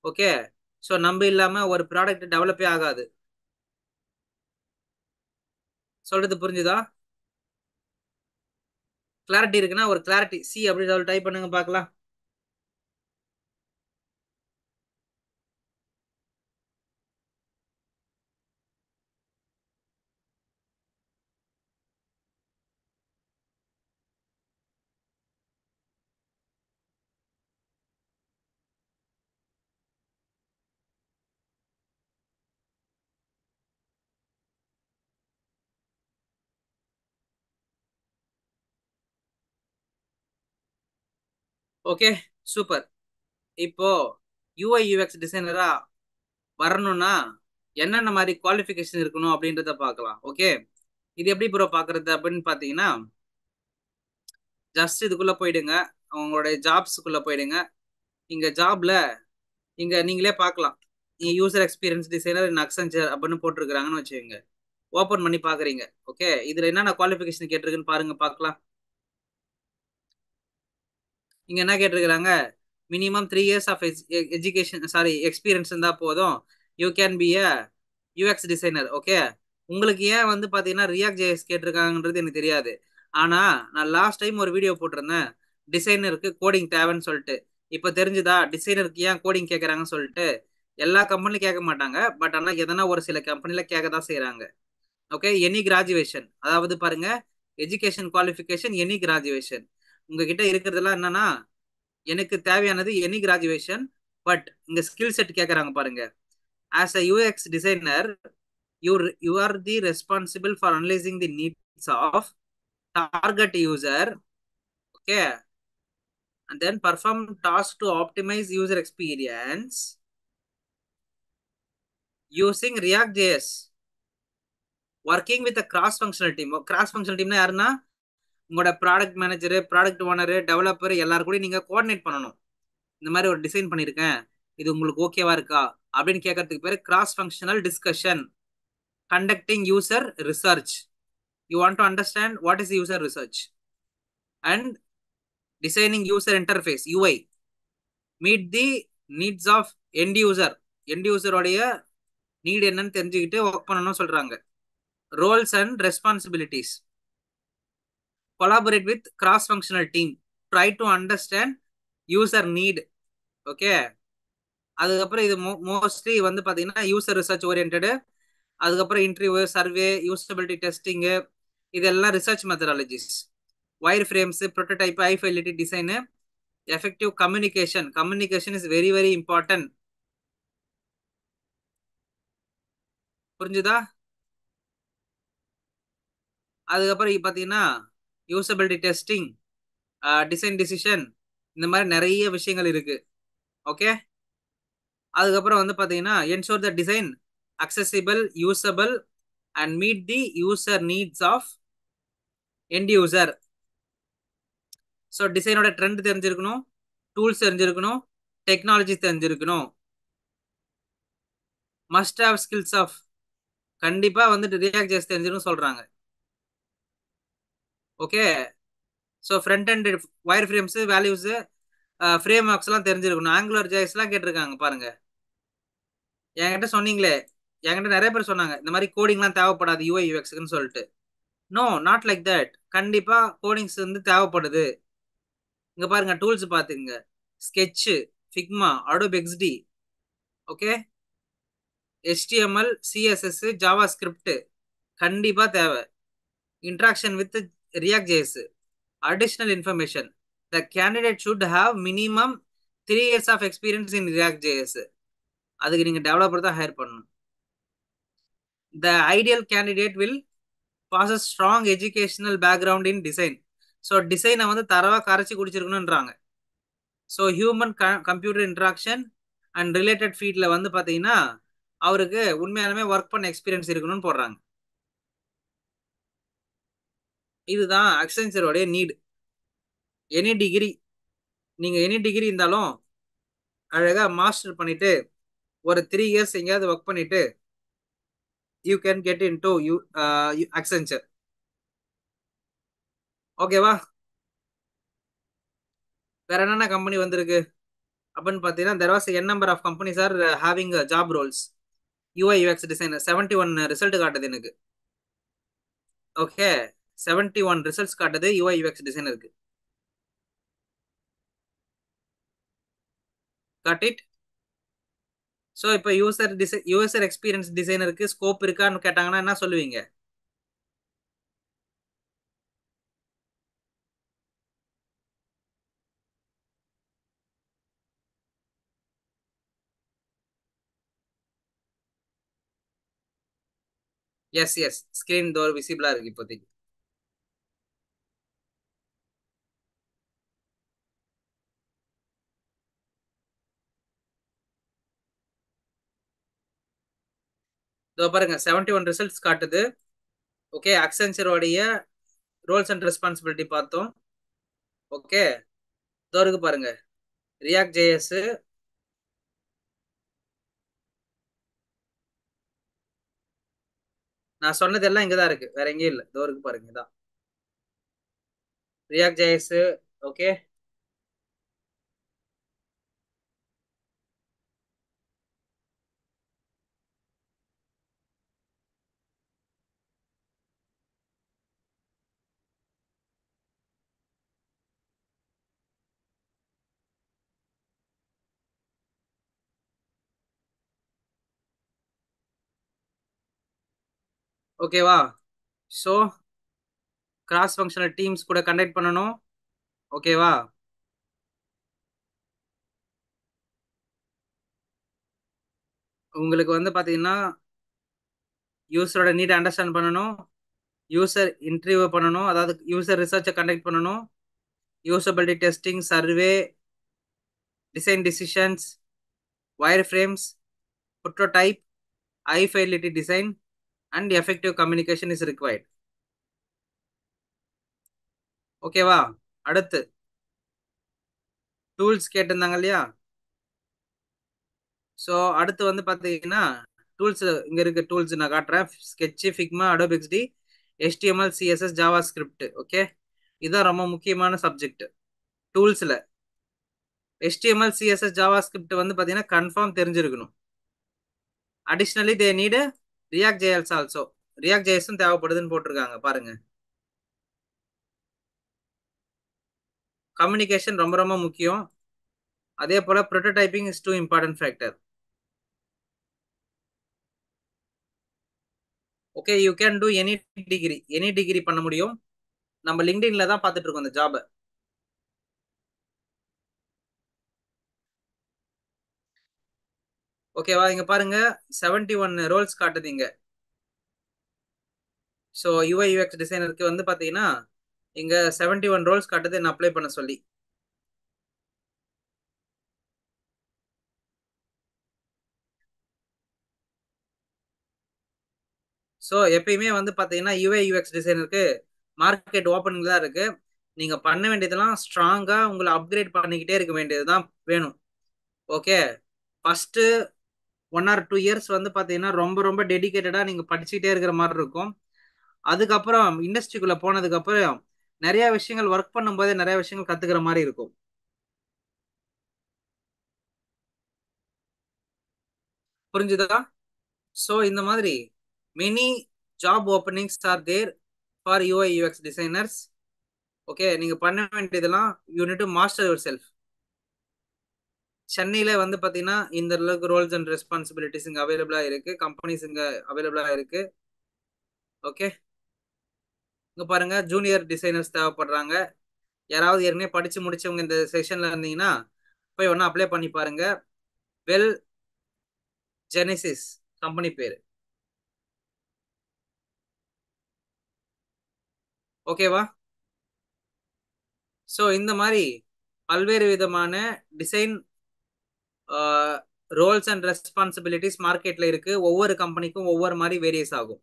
Speaker 1: ஓகே. ஸோ நம்ம இல்லாம ஒரு ப்ராடக்ட் டெவலப்பே ஆகாது. சொல்றது புரிஞ்சுதா? கிளாரிட்டி இருக்குன்னா ஒரு கிளாரிட்டி சி அப்படி டைப் பண்ணுங்க பார்க்கலாம். Okay, super. இப்போ யூஐ யூஎக்ஸ் டிசைனரா வரணும்னா என்னென்ன மாதிரி குவாலிஃபிகேஷன் இருக்கணும் அப்படின்றத பார்க்கலாம். ஓகே. இது எப்படி ப்ரோ பாக்குறது அப்படின்னு பாத்தீங்கன்னா, ஜஸ்ட் இதுக்குள்ள போயிடுங்க, உங்களுடைய ஜாப்ஸ்க்குள்ள போயிடுங்க. இங்க ஜாப்ல இங்க நீங்களே பார்க்கலாம். நீங்க யூசர் எக்ஸ்பீரியன்ஸ் டிசைனர் இன் அக்சென்சர் அப்படின்னு போட்டிருக்காங்கன்னு வச்சுக்கோங்க. ஓபன் பண்ணி பாக்குறீங்க. ஓகே, இதுல என்னென்ன குவாலிஃபிகேஷன் கேட்டிருக்குன்னு பாருங்க பார்க்கலாம். இங்க என்ன கேட்டிருக்கிறாங்க, minimum 3 years of education sorry experience இருந்தா போதும், you can be a UX designer. Okay. உங்களுக்கு ஏன் வந்து பாத்தீங்கன்னா ரியாக்ட் ஜேஎஸ் கேட்டிருக்காங்கன்றது எனக்கு தெரியாது. ஆனா நான் லாஸ்ட் டைம் ஒரு வீடியோ போட்டிருந்தேன், டிசைனருக்கு கோடிங் தேவைன்னு சொல்லிட்டு. இப்ப தெரிஞ்சுதா டிசைனருக்கு ஏன் கோடிங் கேட்கறாங்கன்னு சொல்லிட்டு? எல்லா கம்பெனிலும் கேட்க மாட்டாங்க, பட் ஆனா எதனா ஒரு சில கம்பெனில கேட்க தான் செய்யறாங்க. ஓகே. எனி கிராஜுவேஷன், அதாவது பாருங்க, எஜுகேஷன் குவாலிஃபிகேஷன் எனி கிராஜுவேஷன். உங்ககிட்ட இருக்கிறதெல்லாம் என்னன்னா, எனக்கு தேவையானது எனி கிராஜுவேஷன், பட் இங்க ஸ்கில் செட் கேட்கறாங்க பாருங்க. As a UX designer, you are the responsible for analyzing the needs of target user. Okay. And then perform tasks to optimize user experience using React.js, working with a cross functional team. Cross functional team யாருன்னா உங்களோட product manager, product owner, developer எல்லாரும் கூட நீங்க coordinate பண்ணணும். இந்த மாதிரி ஒரு design பண்ணிருக்கேன், இது உங்களுக்கு ஓகேவா இருக்கா அப்படின்னு கேட்கறதுக்கு பேரு cross functional discussion. Conducting user research. You want to understand what is user research. And designing user interface UI. Meet the needs of end user. End யூசரோடைய நீட் என்னன்னு தெரிஞ்சுக்கிட்டு ஒர்க் பண்ணணும்னு சொல்றாங்க. Roles and responsibilities. Collaborate with cross functional team. Try to understand user need. Okay. அதுக்கப்புறம் இது mostly வந்து பாத்தீங்கன்னா user research oriented. அதுக்கப்புறம் இன்டர்வியூ, சர்வே, யூசபிலிட்டி டெஸ்டிங், இதெல்லாம் research methodologies. Wireframes, prototype, high fidelity design, effective communication. Communication is very very important. புரிஞ்சுதா? அதுக்கப்புறம் பாத்தீங்கன்னா usability testing, design decision, இந்த மாதிரி நிறைய விஷயங்கள் இருக்கு. ஓகே. அதுக்கப்புறம் வந்து பாத்தீங்கன்னா ensure the design accessible, usable and meet the user needs of end user. So டிசைனோட ட்ரெண்ட் தெரிஞ்சிருக்கணும், டூல்ஸ் தெரிஞ்சிருக்கணும், டெக்னாலஜி தெரிஞ்சிருக்கணும், மஸ்ட் ஹேவ் ஸ்கில்ஸ் ஆஃப், கண்டிப்பா வந்துட்டு ரியாக்ட் ஜேஎஸ் தெரிஞ்சிடும் சொல்றாங்க. Okay. So front and wireframes values frameworks எல்லாம் தெரிஞ்சிருக்கணும். ஆங்குலர் ஜேஎஸ் எல்லாம் கேட்டிருக்காங்க பாருங்க. என்கிட்ட சொன்னீங்களே, என்கிட்ட நிறைய பேர் சொன்னாங்க இந்த மாதிரி கோடிங்லாம் தேவைப்படாது யூஐ யூஎக்ஸ்க்குன்னு சொல்லிட்டு. No, not like that. கண்டிப்பா கோடிங்ஸ் வந்து தேவைப்படுது. இங்க பாருங்க டூல்ஸ் பாத்துங்க. Sketch, Figma, Adobe XD, okay, HTML, CSS, JavaScript கண்டிப்பா தேவை. Interaction with React JS, additional information, the candidate should have minimum 3 years of experience in React JS. அதுக்கு நீங்க டெவலப்பர் தான் ஹையர் பண்ணணும். The ideal candidate will possess strong educational background in design. So டிசைனை வந்து தரவா கரைச்சி குடிச்சிருக்கணும்ன்றாங்க. So human computer interaction and related ஃபீல்ட்ல வந்து பாத்தீங்கன்னா அவருக்கு உண்மையாலுமே ஒர்க் பண்ண எக்ஸ்பீரியன்ஸ் இருக்கணும்னு போடுறாங்க. இதுதான் அக்சென்சரோடைய நீட். எனி டிகிரி, நீங்க எனி டிகிரி இருந்தாலும் அழகா மாஸ்டர் பண்ணிட்டு ஒரு 3 இயர்ஸ் எங்கேயாவது ஒர்க் பண்ணிட்டு you can get in to Accenture. ஓகேவா? வேற என்னென்ன கம்பெனி வந்திருக்கு அப்படின்னு பார்த்தீங்கன்னா, there was n number of companies are having job roles. UI UX designer 71 result காட்டுது எனக்கு. ஓகே, 71 ரிசல்ட்ஸ் காட்டுது UI UX டிசைனருக்கு. Got it. ஸோ இப்போ யூசர் எக்ஸ்பீரியன்ஸ் டிசைனருக்கு ஸ்கோப் இருக்கான்னு கேட்டாங்கன்னா என்ன சொல்லுவீங்க? எஸ் எஸ், ஸ்கிரீன் டோர் விசிபிளா இருக்கு இப்போதைக்கு. இதோ பாருங்க 71 ரிசல்ட்ஸ் காட்டுது. ஓகே, அக்சென்சரோடைய ரோல்ஸ் அண்ட் ரெஸ்பான்சிபிலிட்டி பார்த்தோம். ஓகே, இதோ இருக்கு பாருங்க ரியாக்ட் ஜேஎஸ், நான் சொன்னது எல்லாம் இங்கதான் இருக்கு, வேற எங்கேயும் இல்ல. இதோ இருக்கு பாருங்க, இதான் ரியாக்ட் ஜேஎஸ். ஓகே, ஓகேவா? ஸோ கிராஸ் ஃபங்க்ஷனல் டீம்ஸ் கூட கண்டக்ட் பண்ணணும். ஓகேவா? உங்களுக்கு வந்து பாத்தீங்கன்னா யூசரோட நீட் அண்டர்ஸ்டாண்ட் பண்ணணும், யூசர் இன்டர்வியூ பண்ணணும், அதாவது யூசர் ரிசர்ச்சை கண்டக்ட் பண்ணணும், usability testing, survey, design decisions, wireframes, prototype, high fidelity design and effective communication is required. ஓகேவா? அடுத்து டூல்ஸ் கேட்டிருந்தாங்க இல்லையா? ஸோ அடுத்து வந்து பார்த்தீங்கன்னா டூல்ஸ் இங்க இருக்கு. டூல்ஸ் நான் காட்டுறேன். Sketch, Figma, Adobe XD, HTML, CSS, JavaScript. Okay, இதுதான் ரொம்ப முக்கியமான சப்ஜெக்ட் டூல்ஸ்ல. HTML, CSS, ஜாவா ஸ்கிரிப்ட் வந்து பார்த்தீங்கன்னா கன்ஃபார்ம் தெரிஞ்சிருக்கணும். Additionally they need React JS also. React ஜேஎஸும் தேவைப்படுதுன்னு போட்டிருக்காங்க பாருங்க. கம்யூனிகேஷன் ரொம்ப ரொம்ப முக்கியம். அதே போல ப்ரோட்டோடைப்பிங் is too important factor. Okay, you can do any degree பண்ண முடியும். நம்ம லிங்க்டின்ல தான் பார்த்துட்டு இருக்கோம் இந்த ஜாபை. ஓகேவா? இங்க பாருங்க 71 ரோல்ஸ் காட்டுது இங்க. ஸோ யூஐ யூஎக்ஸ் டிசைனருக்கு வந்து பாத்தீங்கன்னா இங்க 71 ரோல்ஸ் காட்டுது என்ன அப்ளை பண்ண சொல்லி. ஸோ எப்பயுமே வந்து பாத்தீங்கன்னா யூஐ யூஎக்ஸ் டிசைனருக்கு மார்க்கெட் ஓப்பனிங் தான் இருக்கு. நீங்க பண்ண வேண்டியதெல்லாம் ஸ்ட்ராங்கா உங்களை அப்கிரேட் பண்ணிக்கிட்டே இருக்க வேண்டியதுதான் வேணும். ஓகே, ஃபர்ஸ்ட் 1 or 2 இயர்ஸ் வந்து பாத்தீங்கன்னா ரொம்ப ரொம்ப டெடிகேட்டடா நீங்க படிச்சுட்டே இருக்கிற மாதிரி இருக்கும். அதுக்கப்புறம் இண்டஸ்ட்ரிக்குள்ள போனதுக்கு அப்புறம் நிறைய விஷயங்கள் ஒர்க் பண்ணும்போதே நிறைய விஷயங்கள் கத்துக்கிற மாதிரி இருக்கும். புரிஞ்சுதா? சோ இந்த மாதிரி many job openings are there for UI UX designers. Okay, நீங்க பண்ண வேண்டியதெல்லாம் you need to master yourself. சென்னையில வந்து பாத்தீங்கன்னா இந்த அளவுக்கு ரோல்ஸ் அண்ட் ரெஸ்பான்சிபிலிட்டிஸ் இங்க அவைலபிளா இருக்கு, கம்பெனிஸ் இங்க அவைலபிளா இருக்கு. ஓகே, இங்க பாருங்க, ஜூனியர் டிசைனர்ஸ் தேவைப்படுறாங்க. யாராவது ஏற்கனவே படிச்சு முடிச்சவங்க இந்த செஷன்ல இருந்தீங்கன்னா போய் ஒன்னா அப்ளை பண்ணி பாருங்க. வெல் ஜெனிசிஸ் கம்பெனி பேரு. ஓகேவா? ஸோ இந்த மாதிரி பல்வேறு விதமான டிசைன் ரோல்ஸ் அண்ட் ரெஸ்பான்சிபிலிட்டிஸ் மார்க்கெட்ல இருக்கு. ஒவ்வொரு கம்பெனிக்கும் ஒவ்வொரு மாதிரி வேரியஸ் ஆகும்.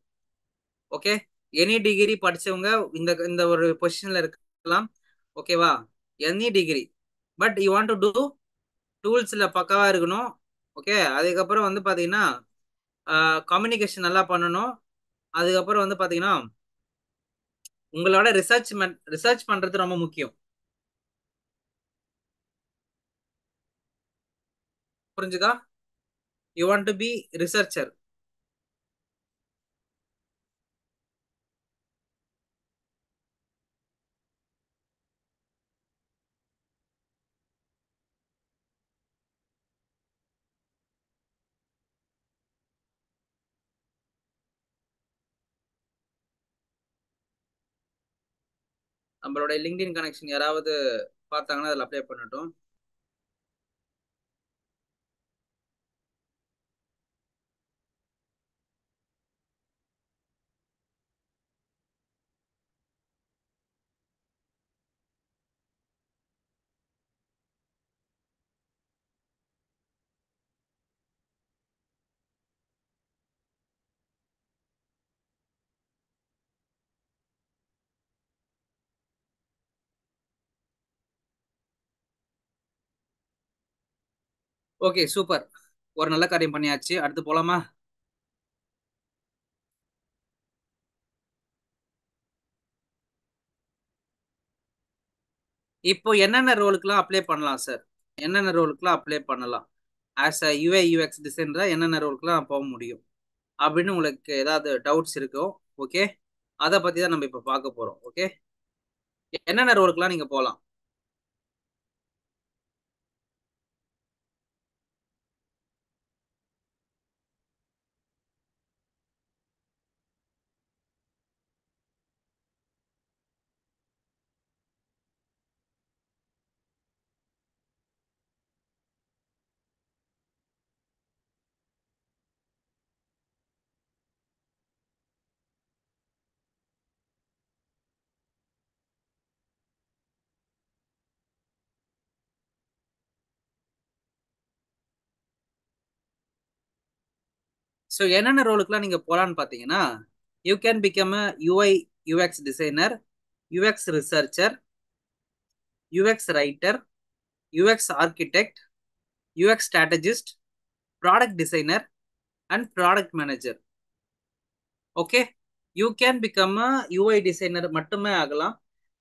Speaker 1: ஓகே, எனி டிகிரி படிச்சவங்க இந்த இந்த ஒரு பொசிஷன்ல இருக்கலாம். ஓகேவா? Any degree, but you want to do டூல்ஸ்ல பக்காவா இருக்கணும். ஓகே, அதுக்கப்புறம் வந்து பாத்தீங்கன்னா கம்யூனிகேஷன் நல்லா பண்ணணும். அதுக்கப்புறம் வந்து பாத்தீங்கன்னா உங்களோட ரிசர்ச் பண்றது ரொம்ப முக்கியம். புரிஞ்சுதா? You want to be researcher. நம்மளோட லிங்க்டின் கனெக்ஷன் யாராவது பார்த்தாங்கன்னா அதில் அப்ளை பண்ணட்டும். Okay, super. ஒரு நல்ல காரியம் பண்ணியாச்சு. அடுத்து போலாமா? இப்போ என்னென்ன ரோலுக்குலாம் அப்ளை பண்ணலாம் சார்? என்னென்ன ரோலுக்குலாம் அப்ளை பண்ணலாம்? ஆஸ் அ யூஐ யூஎக்ஸ் டிசைனரா என்னென்ன ரோலுக்குலாம் போக முடியும் அப்படின்னு உங்களுக்கு ஏதாவது டவுட்ஸ் இருக்கோ? ஓகே, அதை பத்தி தான் நம்ம இப்போ பார்க்க போறோம். ஓகே, என்னென்ன ரோலுக்குலாம் நீங்க போகலாம்? ஸோ என்னென்ன ரோலுக்குலாம் நீங்க போகலான்னு பார்த்தீங்கன்னா, you can become a UI UX designer, UX researcher, UX writer, UX architect, UX strategist, product designer and product manager. Okay, you can become a UI designer மட்டுமே ஆகலாம்.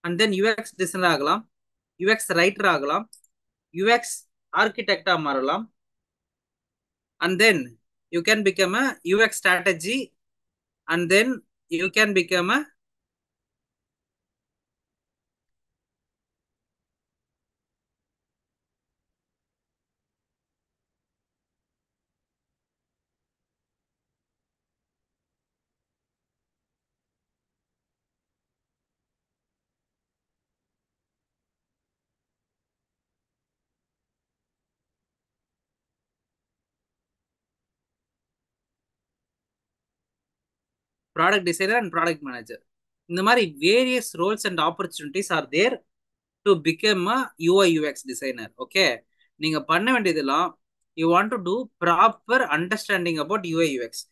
Speaker 1: அண்ட் தென் யூஎக்ஸ் டிசைனர் ஆகலாம், UX writer ஆகலாம், UX ஆர்கிடெக்டா மாறலாம். And then you can become a UX strategy. And then you can become a product designer and product manager. இந்த மாதிரி various roles and opportunities are there to become a UI UX designer. Okay, நீங்க பண்ண வேண்டியதெல்லாம் you want to do proper understanding about UI UX.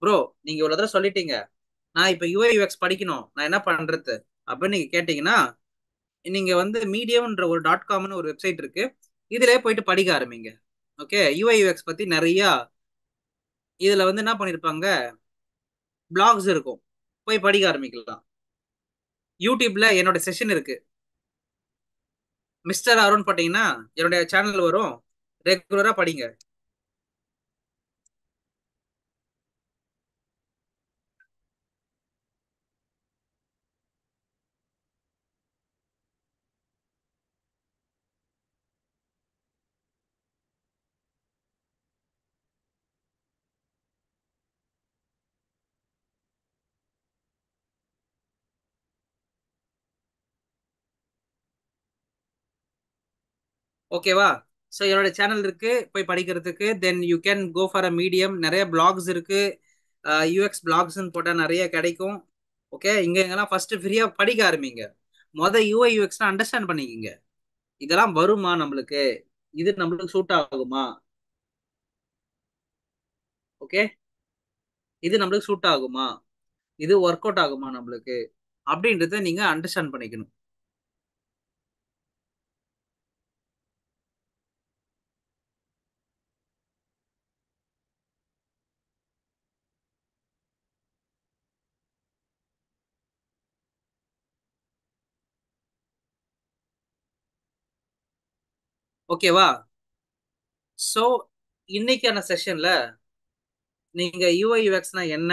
Speaker 1: Bro, நீங்க இவ்வளவு தடவை சொல்லிட்டீங்க, நான் இப்ப யூஐ யூஎக்ஸ் படிக்கணும், நான் என்ன பண்றது அப்படின்னு நீங்க கேட்டீங்கன்னா, நீங்க வந்து மீடியம்ன்ற ஒரு .comனு ஒரு வெப்சைட் இருக்கு, இதுலயே போயிட்டு படிக்க ஆரம்பிங்க. ஓகே, யூஐ யூஎக்ஸ் பத்தி நிறைய இதுல வந்து என்ன பண்ணிருப்பாங்க, பிளாக்ஸ் இருக்கும், போய் படிக்க ஆரம்பிக்கலாம். யூடியூப்ல என்னோட செஷன் இருக்கு. மிஸ்டர் அருண் பாத்தீங்கன்னா என்னுடைய சேனல் வரும். ரெகுலரா படிங்க. ஓகேவா? ஸோ என்னோட சேனல் இருக்கு போய் படிக்கிறதுக்கு. Then you can go for a Medium. நிறைய பிளாக்ஸ் இருக்கு. யூஎக்ஸ் பிளாக்ஸ்ன்னு போட்டால் நிறைய கிடைக்கும். ஓகே, இங்க எங்கெல்லாம் ஃபர்ஸ்ட் ஃப்ரீயா படிக்க ஆரம்பிங்க. யூஐ யூஎக்ஸ்னா அண்டர்ஸ்டாண்ட் பண்ணிக்கிங்க. இதெல்லாம் வருமா நம்மளுக்கு? இது நம்மளுக்கு சூட் ஆகுமா? ஓகே, இது நம்மளுக்கு சூட் ஆகுமா? இது ஒர்க் அவுட் ஆகுமா நம்மளுக்கு? அப்படின்றத நீங்க அண்டர்ஸ்டாண்ட் பண்ணிக்கணும். ஓகேவா? ஸோ இன்னைக்கான செஷன்ல நீங்க யூஐ யூஎக்ஸ்னா என்ன,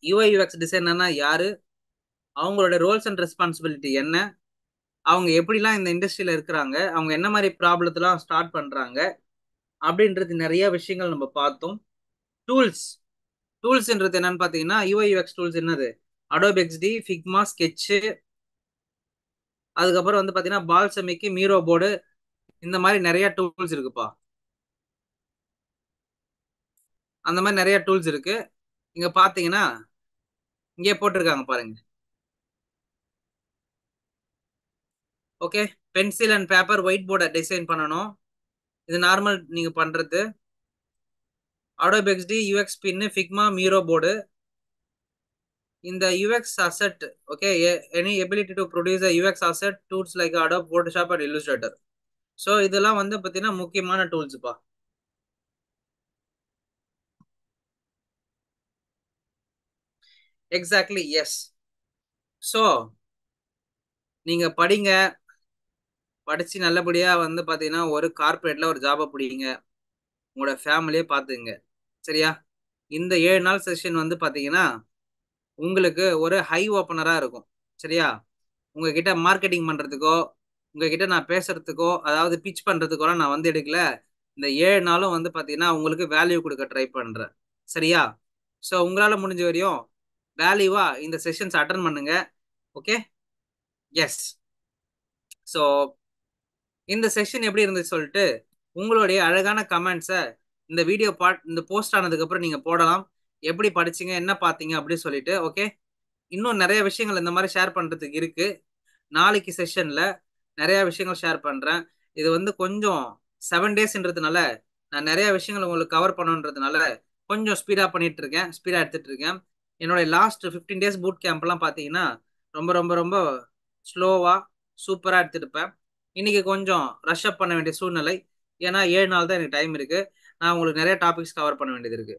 Speaker 1: யூஐ யூஎக்ஸ் டிசைனர்னா யாரு, அவங்களோட ரோல்ஸ் அண்ட் ரெஸ்பான்சிபிலிட்டி என்ன, அவங்க எப்படிலாம் இந்த இண்டஸ்ட்ரியில இருக்கிறாங்க, அவங்க என்ன மாதிரி ப்ராப்ளத்தெல்லாம் ஸ்டார்ட் பண்றாங்க அப்படின்றது நிறைய விஷயங்கள் நம்ம பார்த்தோம். டூல்ஸ், டூல்ஸ்ன்றது என்னன்னு பார்த்தீங்கன்னா யூஐ யூஎக்ஸ் டூல்ஸ் என்னது, அடோப் எக்ஸ்டி, ஃபிக்மா, ஸ்கெட்ச், அதுக்கப்புறம் வந்து பார்த்தீங்கன்னா பால்சமிக்கு, மீரோ போர்டு, இந்த மாதிரி நிறைய டூல்ஸ் இருக்குப்பா. அந்த மாதிரி நிறைய டூல்ஸ் இருக்கு. இங்க பார்த்தீங்கன்னா இங்கே போட்டிருக்காங்க பாருங்க. Okay, pencil and paper white போர்டை டிசைன் பண்ணணும். இது நார்மல் நீங்க பண்றது. அடோப் எக்ஸ்டி, யூஎக்ஸ் பின்னு, ஃபிக்மா, மீரோ போர்டு. இந்த UX asset, okay, any ability to produce UX asset tools like Adobe Photoshop and Illustrator. So இதெல்லாம் வந்து பார்த்தீங்கன்னா முக்கியமான டூல்ஸ்ப்பா. Exactly, S. ஸோ நீங்க படிங்க, படிச்சு நல்லபடியா வந்து பார்த்தீங்கன்னா ஒரு கார்பரேட்ல ஒரு ஜாபை பிடிங்க, உங்களோட ஃபேமிலியே பார்த்துங்க. சரியா? இந்த 7 நாள் செஷன் வந்து பார்த்தீங்கன்னா உங்களுக்கு ஒரு ஹை ஓப்பனரா இருக்கும். சரியா? உங்ககிட்ட மார்க்கெட்டிங் பண்றதுக்கோ, உங்ககிட்ட நான் பேசுறதுக்கோ, அதாவது பிட்ச் பண்றதுக்கோ நான் வந்து எடுக்கல. இந்த 7 நாளும் வந்து பாத்தீங்கன்னா உங்களுக்கு வேல்யூ கொடுக்க ட்ரை பண்றேன். சரியா? ஸோ உங்களால முடிஞ்ச வரையும் வேல்யூவா இந்த செஷன்ஸ் அட்டன் பண்ணுங்க. Okay, yes. ஸோ இந்த செஷன் எப்படி இருந்துச்சு சொல்லிட்டு உங்களுடைய அழகான கமெண்ட்ஸை இந்த வீடியோ பார்ட், இந்த போஸ்ட் ஆனதுக்கு அப்புறம் நீங்க போடலாம். எப்படி படிச்சீங்க, என்ன பார்த்தீங்க அப்படின்னு சொல்லிட்டு. ஓகே, இன்னும் நிறைய விஷயங்கள் இந்த மாதிரி ஷேர் பண்றதுக்கு இருக்கு. நாளைக்கு செஷன்ல நிறைய விஷயங்கள் ஷேர் பண்றேன். இது வந்து கொஞ்சம் 7 டேஸ்ன்றதுனால நான் நிறைய விஷயங்கள் உங்களுக்கு கவர் பண்ணணுன்றதுனால கொஞ்சம் ஸ்பீடா பண்ணிட்டு இருக்கேன், ஸ்பீடா எடுத்துட்டு இருக்கேன். என்னோட லாஸ்ட் 15 டேஸ் பூட் கேம்ப் எல்லாம் பாத்தீங்கன்னா ரொம்ப ரொம்ப ரொம்ப ஸ்லோவா சூப்பரா எடுத்துட்டு இருப்பேன். இன்னைக்கு கொஞ்சம் ரஷ் அப் பண்ண வேண்டிய சூழ்நிலை. ஏன்னா 7 நாள் தான் எனக்கு டைம் இருக்கு. நான் உங்களுக்கு நிறைய டாபிக்ஸ் கவர் பண்ண வேண்டியது இருக்கு.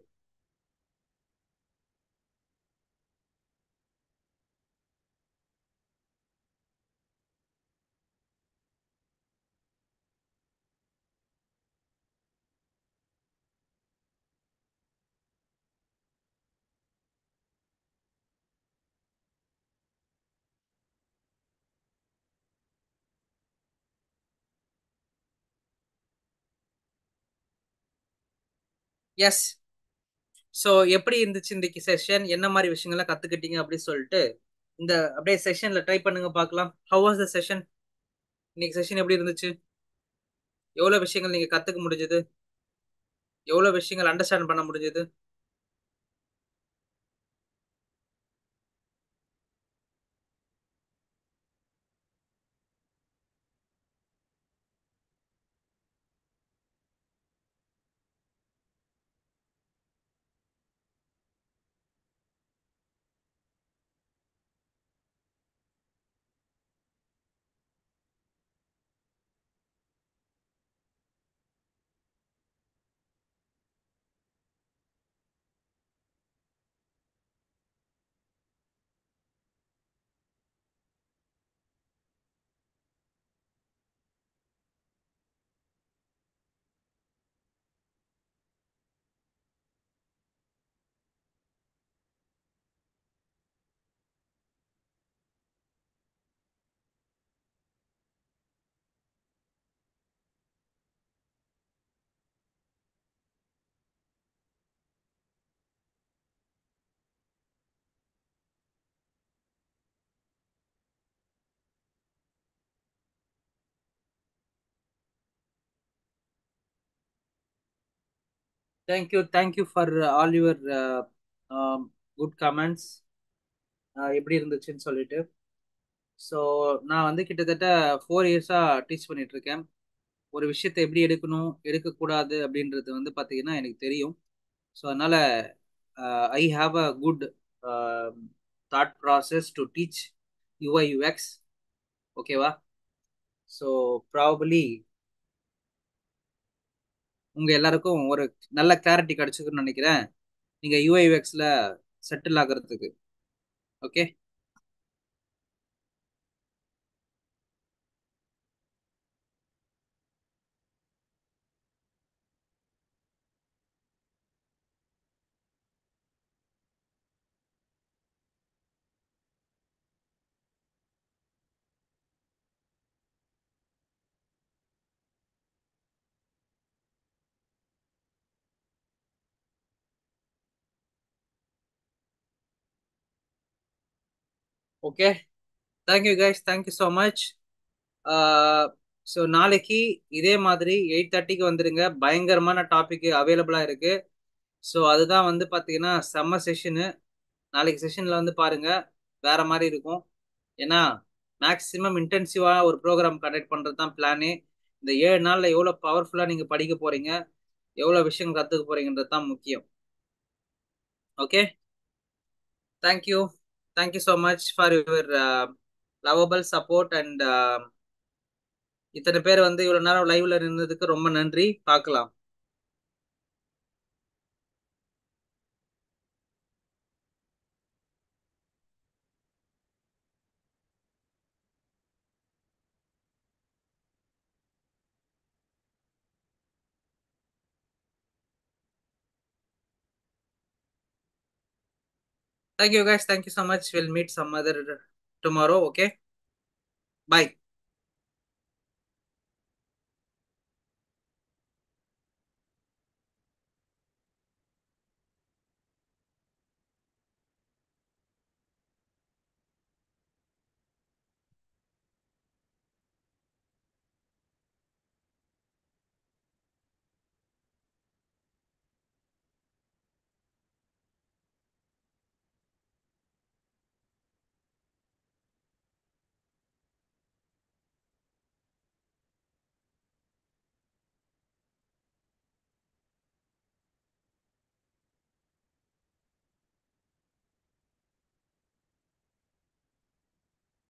Speaker 1: எஸ். ஸோ எப்படி இருந்துச்சு இன்னைக்கு செஷன், என்ன மாதிரி விஷயங்கள்லாம் கத்துக்கிட்டீங்க அப்படின்னு சொல்லிட்டு இந்த அப்படியே செஷன்ல ட்ரை பண்ணுங்க பார்க்கலாம். How was the session? இன்னைக்கு செஷன் எப்படி இருந்துச்சு? எவ்வளவு விஷயங்கள் நீங்க கத்துக்க முடிஞ்சது? எவ்வளவு விஷயங்கள் அண்டர்ஸ்டாண்ட் பண்ண முடிஞ்சது? Thank you for all your good comments. எப்படி இருந்துச்சுன்னு சொல்லிட்டு. ஸோ நான் வந்து கிட்டத்தட்ட 4 இயர்ஸா டீச் பண்ணிட்டு இருக்கேன். ஒரு விஷயத்தை எப்படி எடுக்கணும் எடுக்கக்கூடாது அப்படின்றது வந்து பார்த்தீங்கன்னா எனக்கு தெரியும். ஸோ அதனால I have a good thought process to teach UI UX. ஓகேவா? ஸோ ப்ராபலி உங்க எல்லாருக்கும் ஒரு நல்ல கிளாரிட்டி கிடைச்சிருக்குன்னு நினைக்கிறேன், நீங்க யூஐ யூஎக்ஸ்ல செட்டில் ஆகிறதுக்கு. Okay. Okay. Thank you guys, thank you so much. So நாளைக்கு இதே மாதிரி 8:30க்கு வந்துருங்க. பயங்கரமான டாபிக் அவைலபிளா இருக்கு. ஸோ அதுதான் வந்து பார்த்தீங்கன்னா செம்ம செஷனு. நாளைக்கு செஷன்ல வந்து பாருங்க, வேற மாதிரி இருக்கும். ஏன்னா மேக்ஸிமம் இன்டென்சிவா ஒரு ப்ரோக்ராம் கண்டக்ட் பண்றது தான் பிளானே. இந்த 7 நாள்ல எவ்வளோ பவர்ஃபுல்லா நீங்க படிக்க போறீங்க, எவ்வளோ விஷயம் கத்துக்க போறீங்கன்றது தான் முக்கியம். Okay. Thank you. Thank you so much for your lovable support and இத்தனை பேர் வந்து இவ்வளவு நேரம் லைவ்ல இருந்ததுக்கு ரொம்ப நன்றி. பார்க்கலாம். Thank you guys. Thank you so much. We'll meet some other tomorrow. Okay. Bye.